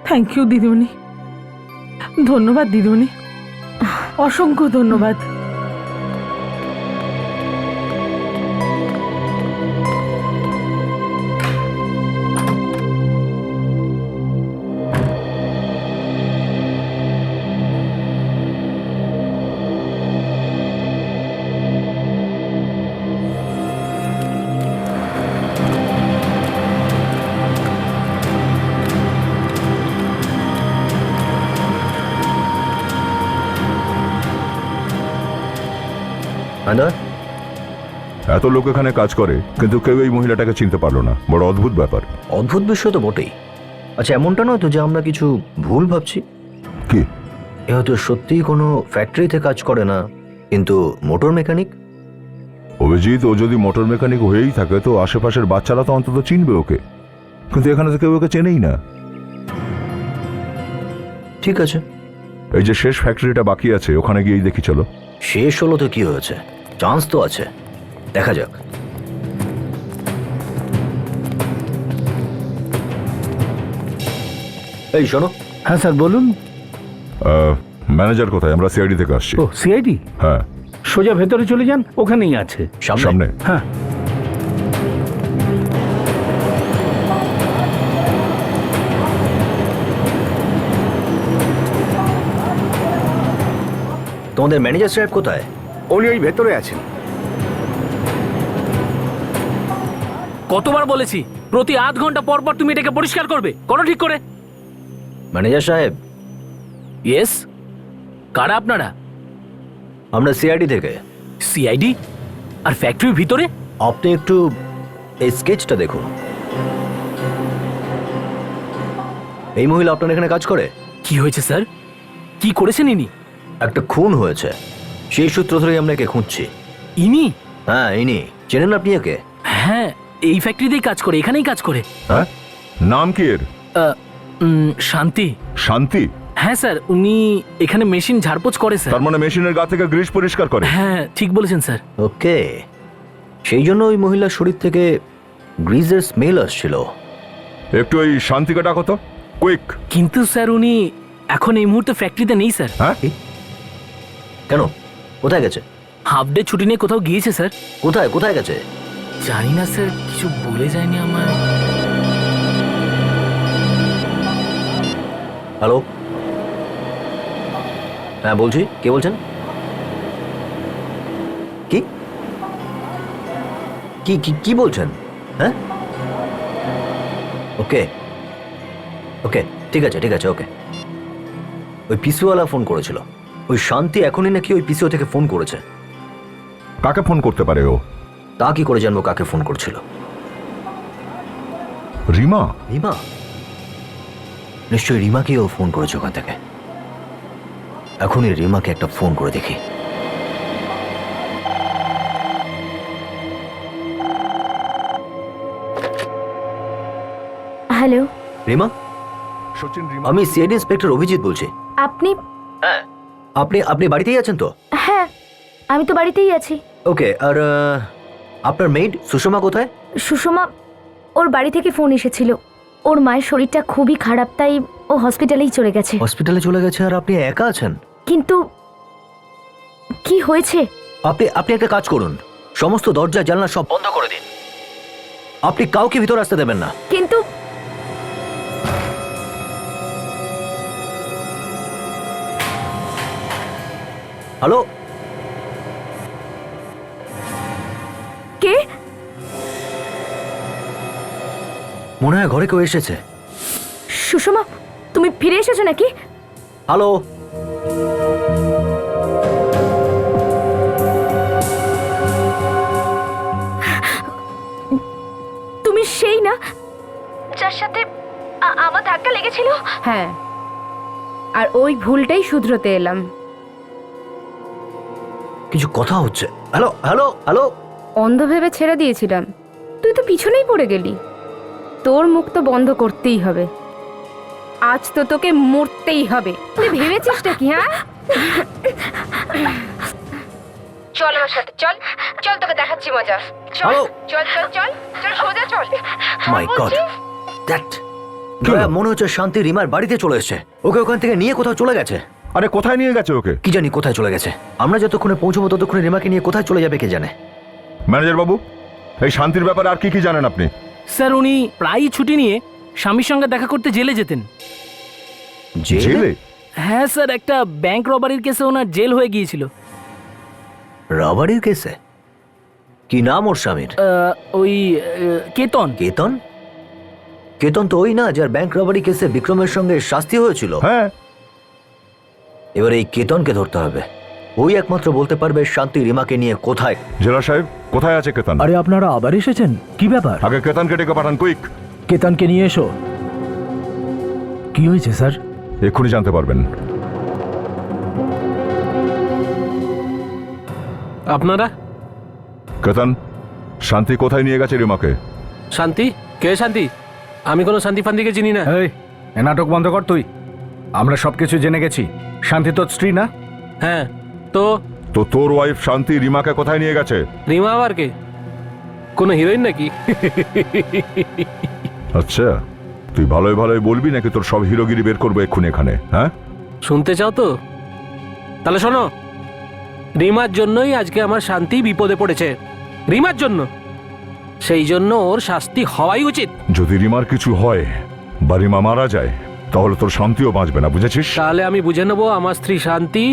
[SPEAKER 2] থ্যাংক ইউ দিদিমণি, ধন্যবাদ দিদিমণি, অসংখ্য ধন্যবাদ।
[SPEAKER 4] এত লোক এখানে কাজ করে কিন্তু কেউ এই মহিলাটাকে চিনতে পারলো না। বড় অদ্ভুত ব্যাপার।
[SPEAKER 10] অদ্ভুত বিষয় তো বটেই। আচ্ছা, এমনটা নয় তো যে আমরা কিছু ভুল ভাবছি?
[SPEAKER 4] কি?
[SPEAKER 10] এ হয়তো সত্যিই কোনো ফ্যাক্টরিতে কাজ করে না, কিন্তু মোটর মেকানিক।
[SPEAKER 4] অভিজিৎ, ও যদি মোটর মেকানিক হয়েই থাকে তো আশেপাশের বাচ্চারা তো অন্তত চিনবে ওকে, কিন্তু এখানে তো কেউ ওকে চেনেই না।
[SPEAKER 10] ঠিক আছে,
[SPEAKER 4] এই যে শেষ ফ্যাক্টরিটা বাকি আছে, ওখানে গিয়েই দেখি চলো।
[SPEAKER 10] শেষ হলো তো কি হয়েছে, চান্স তো আছে, দেখা যাক। এই শোনো।
[SPEAKER 5] হ্যাঁ স্যার, বলুন।
[SPEAKER 4] ম্যানেজার কোথায়? আমরা সিআইডি থেকে আসছি।
[SPEAKER 5] ও, সিআইডি?
[SPEAKER 4] হ্যাঁ,
[SPEAKER 5] সোজা ভেতরে চলে যান, ওখানেই আছে।
[SPEAKER 4] সামনে।
[SPEAKER 5] হ্যাঁ।
[SPEAKER 10] তোমাদের ম্যানেজার সাহেব কোথায়?
[SPEAKER 7] উনি ওই ভেতরে আছেন।
[SPEAKER 3] কতবার বলেছি প্রতি আধ ঘন্টা পর পর তুমি এটাকে পরিষ্কার করবে, করো ঠিক করে।
[SPEAKER 10] ম্যানেজার সাহেব।
[SPEAKER 3] ইয়েস, কারা আপনারা?
[SPEAKER 10] আমরা সিআইডি থেকে।
[SPEAKER 3] সিআইডি? আর ফ্যাক্টরির ভিতরে?
[SPEAKER 10] আপনি একটু এই স্কেচটা দেখুন। এই মহিলা আপনার এখানে কাজ করে?
[SPEAKER 3] কি হয়েছে স্যার? কি করেছেন ইনি?
[SPEAKER 10] একটা খুন হয়েছে, সেই সূত্র ধরেই আমরা একে খুঁজছি।
[SPEAKER 3] ইনি?
[SPEAKER 10] হ্যাঁ, ইনি। চেনেন আপনি একে?
[SPEAKER 3] হ্যাঁ, এই ফ্যাক্টরিতেই কাজ করে, এখানেই কাজ করে।
[SPEAKER 4] হ্যাঁ, নাম কি এর?
[SPEAKER 3] শান্তি।
[SPEAKER 4] শান্তি?
[SPEAKER 3] হ্যাঁ স্যার, উনি এখানে মেশিন ঝাড়পোছ করে স্যার।
[SPEAKER 4] তার মানে মেশিনের গা থেকে গ্রিস পরিষ্কার করে?
[SPEAKER 3] হ্যাঁ, ঠিক বলেছেন স্যার।
[SPEAKER 10] ওকে, সেই জন্য ওই মহিলার শরীর থেকে গ্রিজের স্মেল আসছিল।
[SPEAKER 4] একটু ওই শান্তিকে ডাকো তো, কুইক।
[SPEAKER 3] কিন্তু স্যার উনি এখন এই মুহূর্তে ফ্যাক্টরিতে নেই স্যার।
[SPEAKER 4] হ্যাঁ?
[SPEAKER 10] কেন? কোথায় গেছে?
[SPEAKER 3] হাফ ডে ছুটি নিয়ে কোথাও গিয়েছে স্যার।
[SPEAKER 10] কোথায় কোথায় গেছে?
[SPEAKER 3] জানি না স্যার, কিছু বলে যায়নি আমায়।
[SPEAKER 10] হ্যালো, হ্যাঁ বলছি, কে বলছেন? কি কি কি কি বলছেন? হ্যাঁ, ওকে ওকে, ঠিক আছে ঠিক আছে, ওকে। ওই পিসিওয়ালা ফোন করেছিল। ওই শান্তি এখনই নাকি ওই পিসিও থেকে ফোন করেছে।
[SPEAKER 4] কাকে ফোন করতে পারে ও?
[SPEAKER 10] তা কি করে জানবো কাকে ফোন করছিল?
[SPEAKER 4] রিমা?
[SPEAKER 10] রিমা? নিশ্চয়ই রিমাকে ও ফোন করেছে ওখান থেকে। এখনই রিমাকে একটা ফোন করে দেখি।
[SPEAKER 11] হ্যালো,
[SPEAKER 10] রিমা,
[SPEAKER 4] সচিন, রিমা।
[SPEAKER 10] আমি সিআইডি ইন্সপেক্টর অভিজিৎ বলছি।
[SPEAKER 11] আপনি?
[SPEAKER 10] হ্যাঁ, আপনি বাড়িতেই আছেন তো?
[SPEAKER 11] হ্যাঁ, আমি তো বাড়িতেই আছি।
[SPEAKER 10] ওকে, আর আপনার মেইড সুষমা কোথায়?
[SPEAKER 11] সুষমা, ওর বাড়ি থেকে ফোন এসেছিল। ওর মায়ের শরীরটা খুবই খারাপ, তাই ও হসপিটালেই চলে গেছে।
[SPEAKER 10] হসপিটালে চলে গেছে আর আপনি একা আছেন?
[SPEAKER 11] কিন্তু কি হয়েছে?
[SPEAKER 10] আপনি একটা কাজ করুন, সমস্ত দরজা জানলা সব বন্ধ করে দিন। আপনি কাউকে ভিতর আসতে দেবেন না।
[SPEAKER 11] কিন্তু
[SPEAKER 10] হ্যালো,
[SPEAKER 11] কে?
[SPEAKER 10] মনে হয় ঘরে কেউ এসেছে।
[SPEAKER 11] সুষমা, তুমি ফিরে এসেছো নাকি?
[SPEAKER 10] হ্যালো,
[SPEAKER 11] তুমি সেই না যার সাথে আমার ধাক্কা লেগেছিল?
[SPEAKER 1] হ্যাঁ, আর ওই ভুলটাই শুধরোতে এলাম।
[SPEAKER 10] কিছু কথা হচ্ছে। হ্যালো হ্যালো হ্যালো,
[SPEAKER 1] অন্ধ ভেবে ছেড়ে দিয়েছিলাম, তুই তো পিছনেই পড়ে গেলি। তোর মুখ তো বন্ধ করতেই হবে, আজ তো তোকে মরতেই হবে। তুই ভেবেছিসটা কি? হ্যাঁ, চল আমার সাথে, চল চল, তোকে দেখাচ্ছি মজা। চল
[SPEAKER 10] হ্যালো।
[SPEAKER 1] চল চল চল চল, সোজা চল।
[SPEAKER 10] মাই গড, দ্যাট মনে হচ্ছে শান্তি রিমার বাড়িতে চলে এসেছে। ওকে ওখান থেকে নিয়ে কোথাও চলে গেছে।
[SPEAKER 4] আরে কোথায় নিয়ে গেছে ওকে?
[SPEAKER 10] কি জানি কোথায় চলে গেছে। আমরা যতক্ষণে পৌঁছবো ততক্ষণে রিমাকে নিয়ে কোথায় চলে যাবে কে জানে।
[SPEAKER 4] ম্যানেজার বাবু, এই শান্তির ব্যাপারে আর কি কি জানেন আপনি?
[SPEAKER 3] স্যার, উনি প্রায়ই ছুটি নিয়ে স্বামীর সঙ্গে দেখা করতে জেলে যেতেন।
[SPEAKER 4] জেলে?
[SPEAKER 3] হ্যাঁ স্যার, একটা ব্যাংক রবারির কেসে ওনার জেল হয়ে গিয়েছিল।
[SPEAKER 10] রাবারির কেসে? কি নাম ওর স্বামীর?
[SPEAKER 3] ওই কেতন।
[SPEAKER 10] কেতন? কেতন তো ওই না যার ব্যাংক রবারি কেসে বিক্রমের সঙ্গে শাস্তি হয়েছিল?
[SPEAKER 4] হ্যাঁ।
[SPEAKER 10] এবার এই কেতনকে ধরতে হবে। ওই একমাত্র বলতে পারবে শান্তি রিমাকে নিয়ে কোথায়।
[SPEAKER 4] জেলা সাহেব, কোথায় আছে কেতন?
[SPEAKER 9] আরে আপনারা আবার এসেছেন, কি ব্যাপার?
[SPEAKER 4] আগে কেতনকে ডেকে পাঠান, কুইক।
[SPEAKER 9] কেতনকে নিয়ে এসো। কি হয়েছে স্যার?
[SPEAKER 4] এক্ষুনি জানতে পারবেন।
[SPEAKER 13] আপনারা?
[SPEAKER 4] কেতন, শান্তি কোথায় নিয়ে গেছে রিমাকে?
[SPEAKER 13] শান্তি? কে শান্তি? আমি কোনো শান্তি ফান্তিকে চিনি না।
[SPEAKER 5] এই, এ নাটক বন্ধ কর তুই। আমরা সবকিছু জেনে গেছি। শান্তি তোর স্ত্রী না?
[SPEAKER 13] হ্যাঁ, তো
[SPEAKER 4] তো তোর ওয়াইফ শান্তি রিমাকে কোথায় নিয়ে গেছে?
[SPEAKER 13] রিমা আবার কে? কোনো হিরোইন নাকি?
[SPEAKER 4] আচ্ছা, তুই ভালোই ভালোই বলবি নাকি তোর সব হিরোগিরি বের করবো এক্ষুনি এখানে? হ্যাঁ,
[SPEAKER 13] শুনতে চাও তো? তাহলে শোনো, রিমার জন্যই আজকে আমার শান্তি বিপদে পড়েছে। রিমার জন্য। সেই জন্য ওর শাস্তি হওয়াই উচিত।
[SPEAKER 4] যদি রিমার কিছু হয় বা রিমা মারা যায় তাহলে তোর শান্তিও বাঁচবে না, বুঝেছিস?
[SPEAKER 13] তাহলে আমি বুঝে নেবো আমার স্ত্রী শান্তি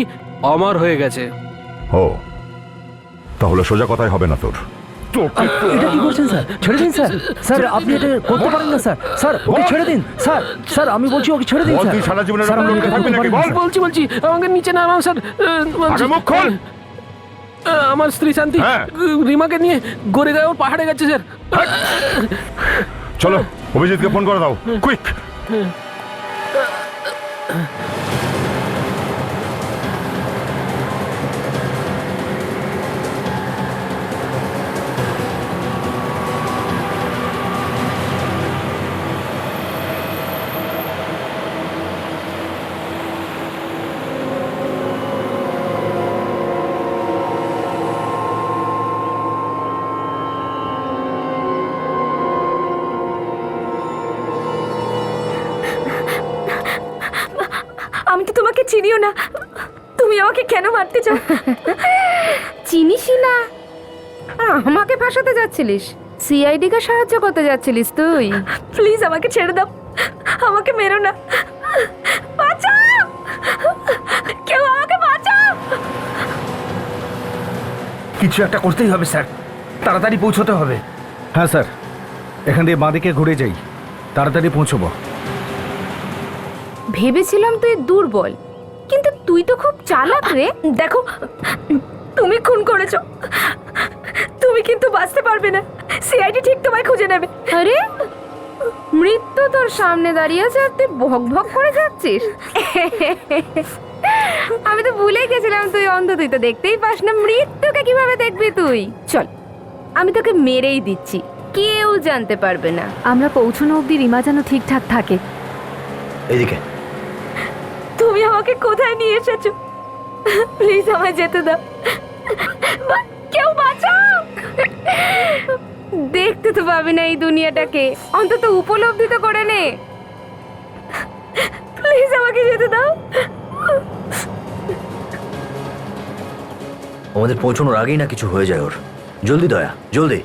[SPEAKER 13] অমর হয়ে গেছে।
[SPEAKER 4] ও, তাহলে সোজা কথাই হবে না তোর।
[SPEAKER 9] এটা কি করছেন স্যার? ছেড়ে দিন স্যার। স্যার আপনি এটা করতে পারেন না স্যার। স্যার ওকে ছেড়ে দিন স্যার। স্যার আমি বলছি ওকে ছেড়ে দিন
[SPEAKER 4] বল,
[SPEAKER 9] স্যার।
[SPEAKER 4] তুই সারা জীবনে
[SPEAKER 9] স্যার,
[SPEAKER 4] এরকম
[SPEAKER 9] আপনি
[SPEAKER 4] লোককে
[SPEAKER 9] এটা
[SPEAKER 4] থাকবি
[SPEAKER 9] করতে
[SPEAKER 4] নাকি?
[SPEAKER 9] পারেন না,
[SPEAKER 4] বল।
[SPEAKER 9] স্যার।
[SPEAKER 13] বলছি আমাকে নিচে নামান স্যার।
[SPEAKER 4] আগে মুখ খোল।
[SPEAKER 13] আমার স্ত্রী শান্তি
[SPEAKER 4] হ্যাঁ।
[SPEAKER 13] রিমাকে নিয়ে গোরেগাঁও পাহাড়ে গেছে স্যার।
[SPEAKER 4] চলো, অভিজিৎকে ফোন করে দাও, কুইক।
[SPEAKER 6] আমি তো তোমাকে চিনিও না, তুমি আমাকে কেন মারতে চাও?
[SPEAKER 1] চিনিসই না আর আমাকে ফাঁসাতে যাচ্ছিলিস? সিআইডি কে সাহায্য করতে যাচ্ছিলিস তুই?
[SPEAKER 6] প্লিজ আমাকে ছেড়ে দাও, আমাকে মেরো না, বাঁচাও, কেউ আমাকে বাঁচাও।
[SPEAKER 12] কিছু একটা করতেই হবে স্যার, তাড়াতাড়ি পৌঁছতে হবে।
[SPEAKER 5] হ্যাঁ স্যার, এখান দিয়ে বাঁদিকে ঘুরে যাই, তাড়াতাড়ি পৌঁছবো।
[SPEAKER 1] ভেবেছিলাম তুই দুর্বল, কিন্তু তুই তো খুব চালাক রে।
[SPEAKER 6] দেখো, তুমি খুন করেছো, তুমি কিন্তু বাঁচতে পারবে না, সিআইডি ঠিক তোমায় খুঁজে নেবে।
[SPEAKER 1] আরে মৃত্যু তোর সামনে দাঁড়িয়ে আছে আর তুই ভক ভক করে যাচ্ছিস? আমি তো ভুলে গেছিলাম তুই অন্ধ, তুই তো দেখতেই পাস না, মৃত্যুকে কিভাবে দেখবি তুই? চল আমি তোকে মেরেই দিচ্ছি, কেউ জানতে পারবে না।
[SPEAKER 6] আমরা পৌঁছানো অবধি রিমা যেন ঠিকঠাক থাকে।
[SPEAKER 10] এদিকে
[SPEAKER 6] তুমি আমাকে কোথায় নিয়ে এসেছো? প্লিজ আমায় যেতে দাও, কেউ বাঁচাও।
[SPEAKER 1] দেখতে তো পাবি না এই দুনিয়াটাকে, অন্তত উপলব্ধি তো করে নে।
[SPEAKER 6] প্লিজ আমাকে যেতে দাও।
[SPEAKER 10] আমাদের পৌঁছানোর আগেই না কিছু হয়ে যায় ওর। জলদি দয়া, জলদি।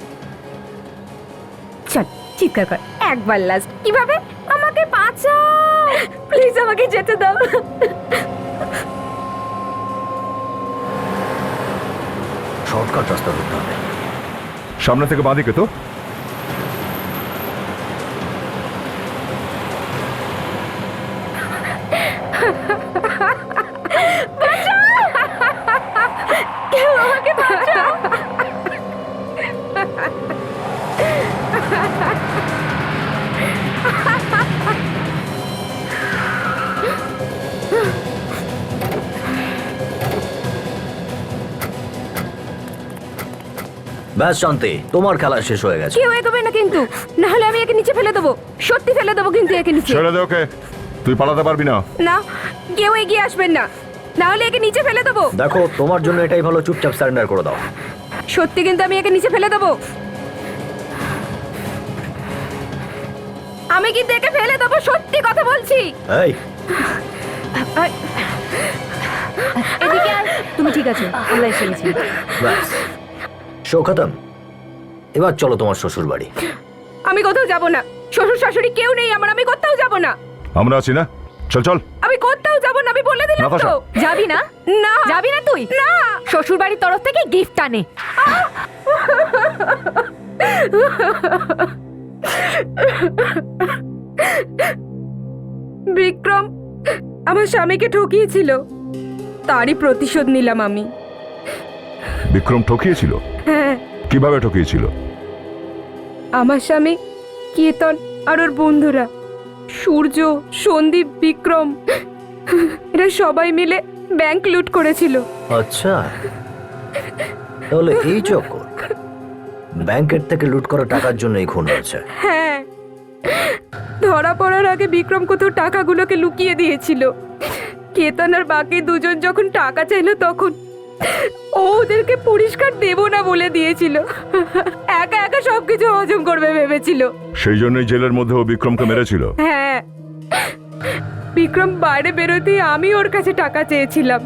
[SPEAKER 1] চল চিৎকার কর একবার লাস্ট। কিভাবে? আমাকে বাঁচাও,
[SPEAKER 6] প্লিজ আমাকে যেতে দাও।
[SPEAKER 10] শর্টকাট রাস্তা ধরতে হবে।
[SPEAKER 4] সামনে থেকে বাঁদিকে তো।
[SPEAKER 6] কেউ আমাকে বাঁচাও।
[SPEAKER 10] ব্যাস শান্তি, তোমার খেলা শেষ হয়ে গেছে।
[SPEAKER 1] কেউ এগোবে না কিন্তু, না হলে আমি একে নিচে ফেলে দেবো, সত্যি ফেলে দেবো কিন্তু একে নিচে।
[SPEAKER 4] ছেড়ে দে ওকে, তুই পালাতে পারবি না।
[SPEAKER 1] না, কেউ এগিয়ে আসবেন না, না হলে একে নিচে ফেলে দেবো।
[SPEAKER 10] দেখো, তোমার জন্য এটাই ভালো, চুপচাপ সারেন্ডার করে দাও।
[SPEAKER 1] সত্যি কিন্তু আমি একে নিচে ফেলে দেবো, আমি কিন্তু একে ফেলে দেবো, সত্যি কথা বলছি।
[SPEAKER 10] এই
[SPEAKER 6] এদিকে আয়। তুমি ঠিক আছে, আমরা এসে গেছি।
[SPEAKER 10] ব্যাস, শো খতম। এবার চলো তোমার শ্বশুর বাড়ি।
[SPEAKER 1] আমি কোথাও যাব না, শ্বশুর শাশুড়ি কেউ নেই আমার, আমি কোথাও যাব না।
[SPEAKER 4] আমরা আছি না, চল চল।
[SPEAKER 1] আমি কোথাও যাব না, আমি বলে দিলাম
[SPEAKER 4] নাতাশা।
[SPEAKER 1] তো। যাবি না? না যাবি না তুই? না, শ্বশুর বাড়ির তরফ থেকে গিফট আনে। বিক্রম আমার স্বামীকে ঠকিয়েছিল, তারই প্রতিশোধ নিলাম আমি।
[SPEAKER 4] বিক্রম ঠকিয়েছিল?
[SPEAKER 1] হ্যাঁ,
[SPEAKER 4] কিভাবে ঠকিয়েছিল?
[SPEAKER 1] আমার স্বামী কেতন আর ওর বন্ধুরা সূর্য, সন্দীপ, বিক্রম এরা সবাই মিলে ব্যাংক লুট করেছিল।
[SPEAKER 10] আচ্ছা, তাহলে এই চক্কর, ব্যাংকের থেকে লুট করা টাকার জন্য এই খুন হয়েছে।
[SPEAKER 1] হ্যাঁ, ধরা পড়ার আগে বিক্রম কোথাও টাকাগুলোকে লুকিয়ে দিয়েছিল। কেতন আর বাকি দুজন যখন টাকা চাইলো তখন ও ওদেরকে পরিষ্কার দেব না বলে দিয়েছিল, একা একা সবকিছু হজম করবে ভেবেছিল।
[SPEAKER 4] সেই জন্যই জেলের মধ্যে ও বিক্রমকে মেরেছিল।
[SPEAKER 1] হ্যাঁ, বিক্রম বাইরে বেরোতেই আমি ওর কাছে টাকা চেয়েছিলাম,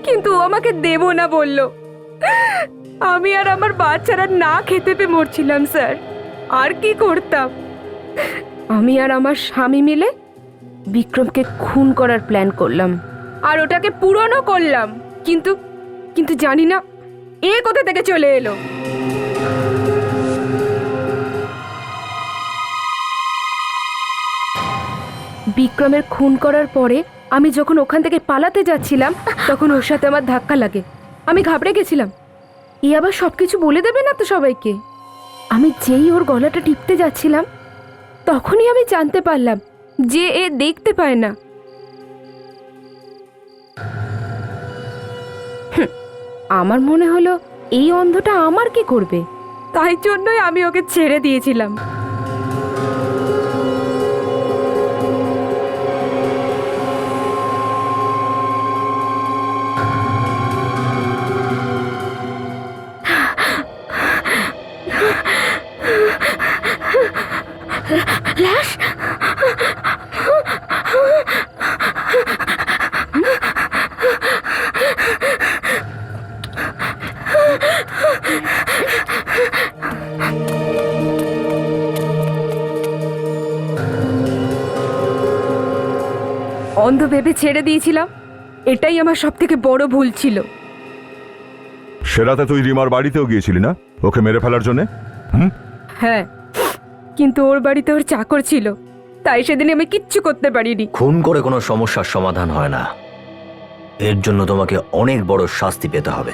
[SPEAKER 1] কিন্তু ও আমাকে দেব না বলল। আমি আর আমার বাচ্চারা না খেতে পেয়ে মরছিলাম স্যার, আর কি করতাম। আমি আর আমার স্বামী মিলে বিক্রমকে খুন করার প্ল্যান করলাম আর ওটাকে পূরণও করলাম, কিন্তু কিন্তু জানি না এ কোথা থেকে চলে এলো। বিক্রমের খুন করার পরে আমি যখন ওখান থেকে পালাতে যাচ্ছিলাম তখন ওর সাথে আমার ধাক্কা লাগে, আমি ঘাবড়ে গেছিলাম। এ আবার সবকিছু বলে দেবে না তো সবাইকে। আমি যেই ওর গলাটা টিপতে যাচ্ছিলাম তখনই আমি জানতে পারলাম যে এ দেখতে পায় না। আমার মনে হলো এই অন্ধটা আমার কি করবে, তাই জন্যই আমি ওকে ছেড়ে দিয়েছিলাম। লাশ,
[SPEAKER 6] অন্ধ ভেবে ছেড়ে দিয়েছিলাম, এটাই আমার সব থেকে বড় ভুল ছিল।
[SPEAKER 4] সে রাতে তুই রিমার বাড়িতেও গিয়েছিলি না ওকে মেরে ফেলার জন্যে?
[SPEAKER 6] হ্যাঁ, কিন্তু ওর বাড়িতে ওর চাকর ছিল, তাই সেদিন আমি কিচ্ছু করতে পারিনি।
[SPEAKER 10] খুন করে কোনো সমস্যার সমাধান হয় না, এর জন্য তোমাকে অনেক বড় শাস্তি পেতে হবে।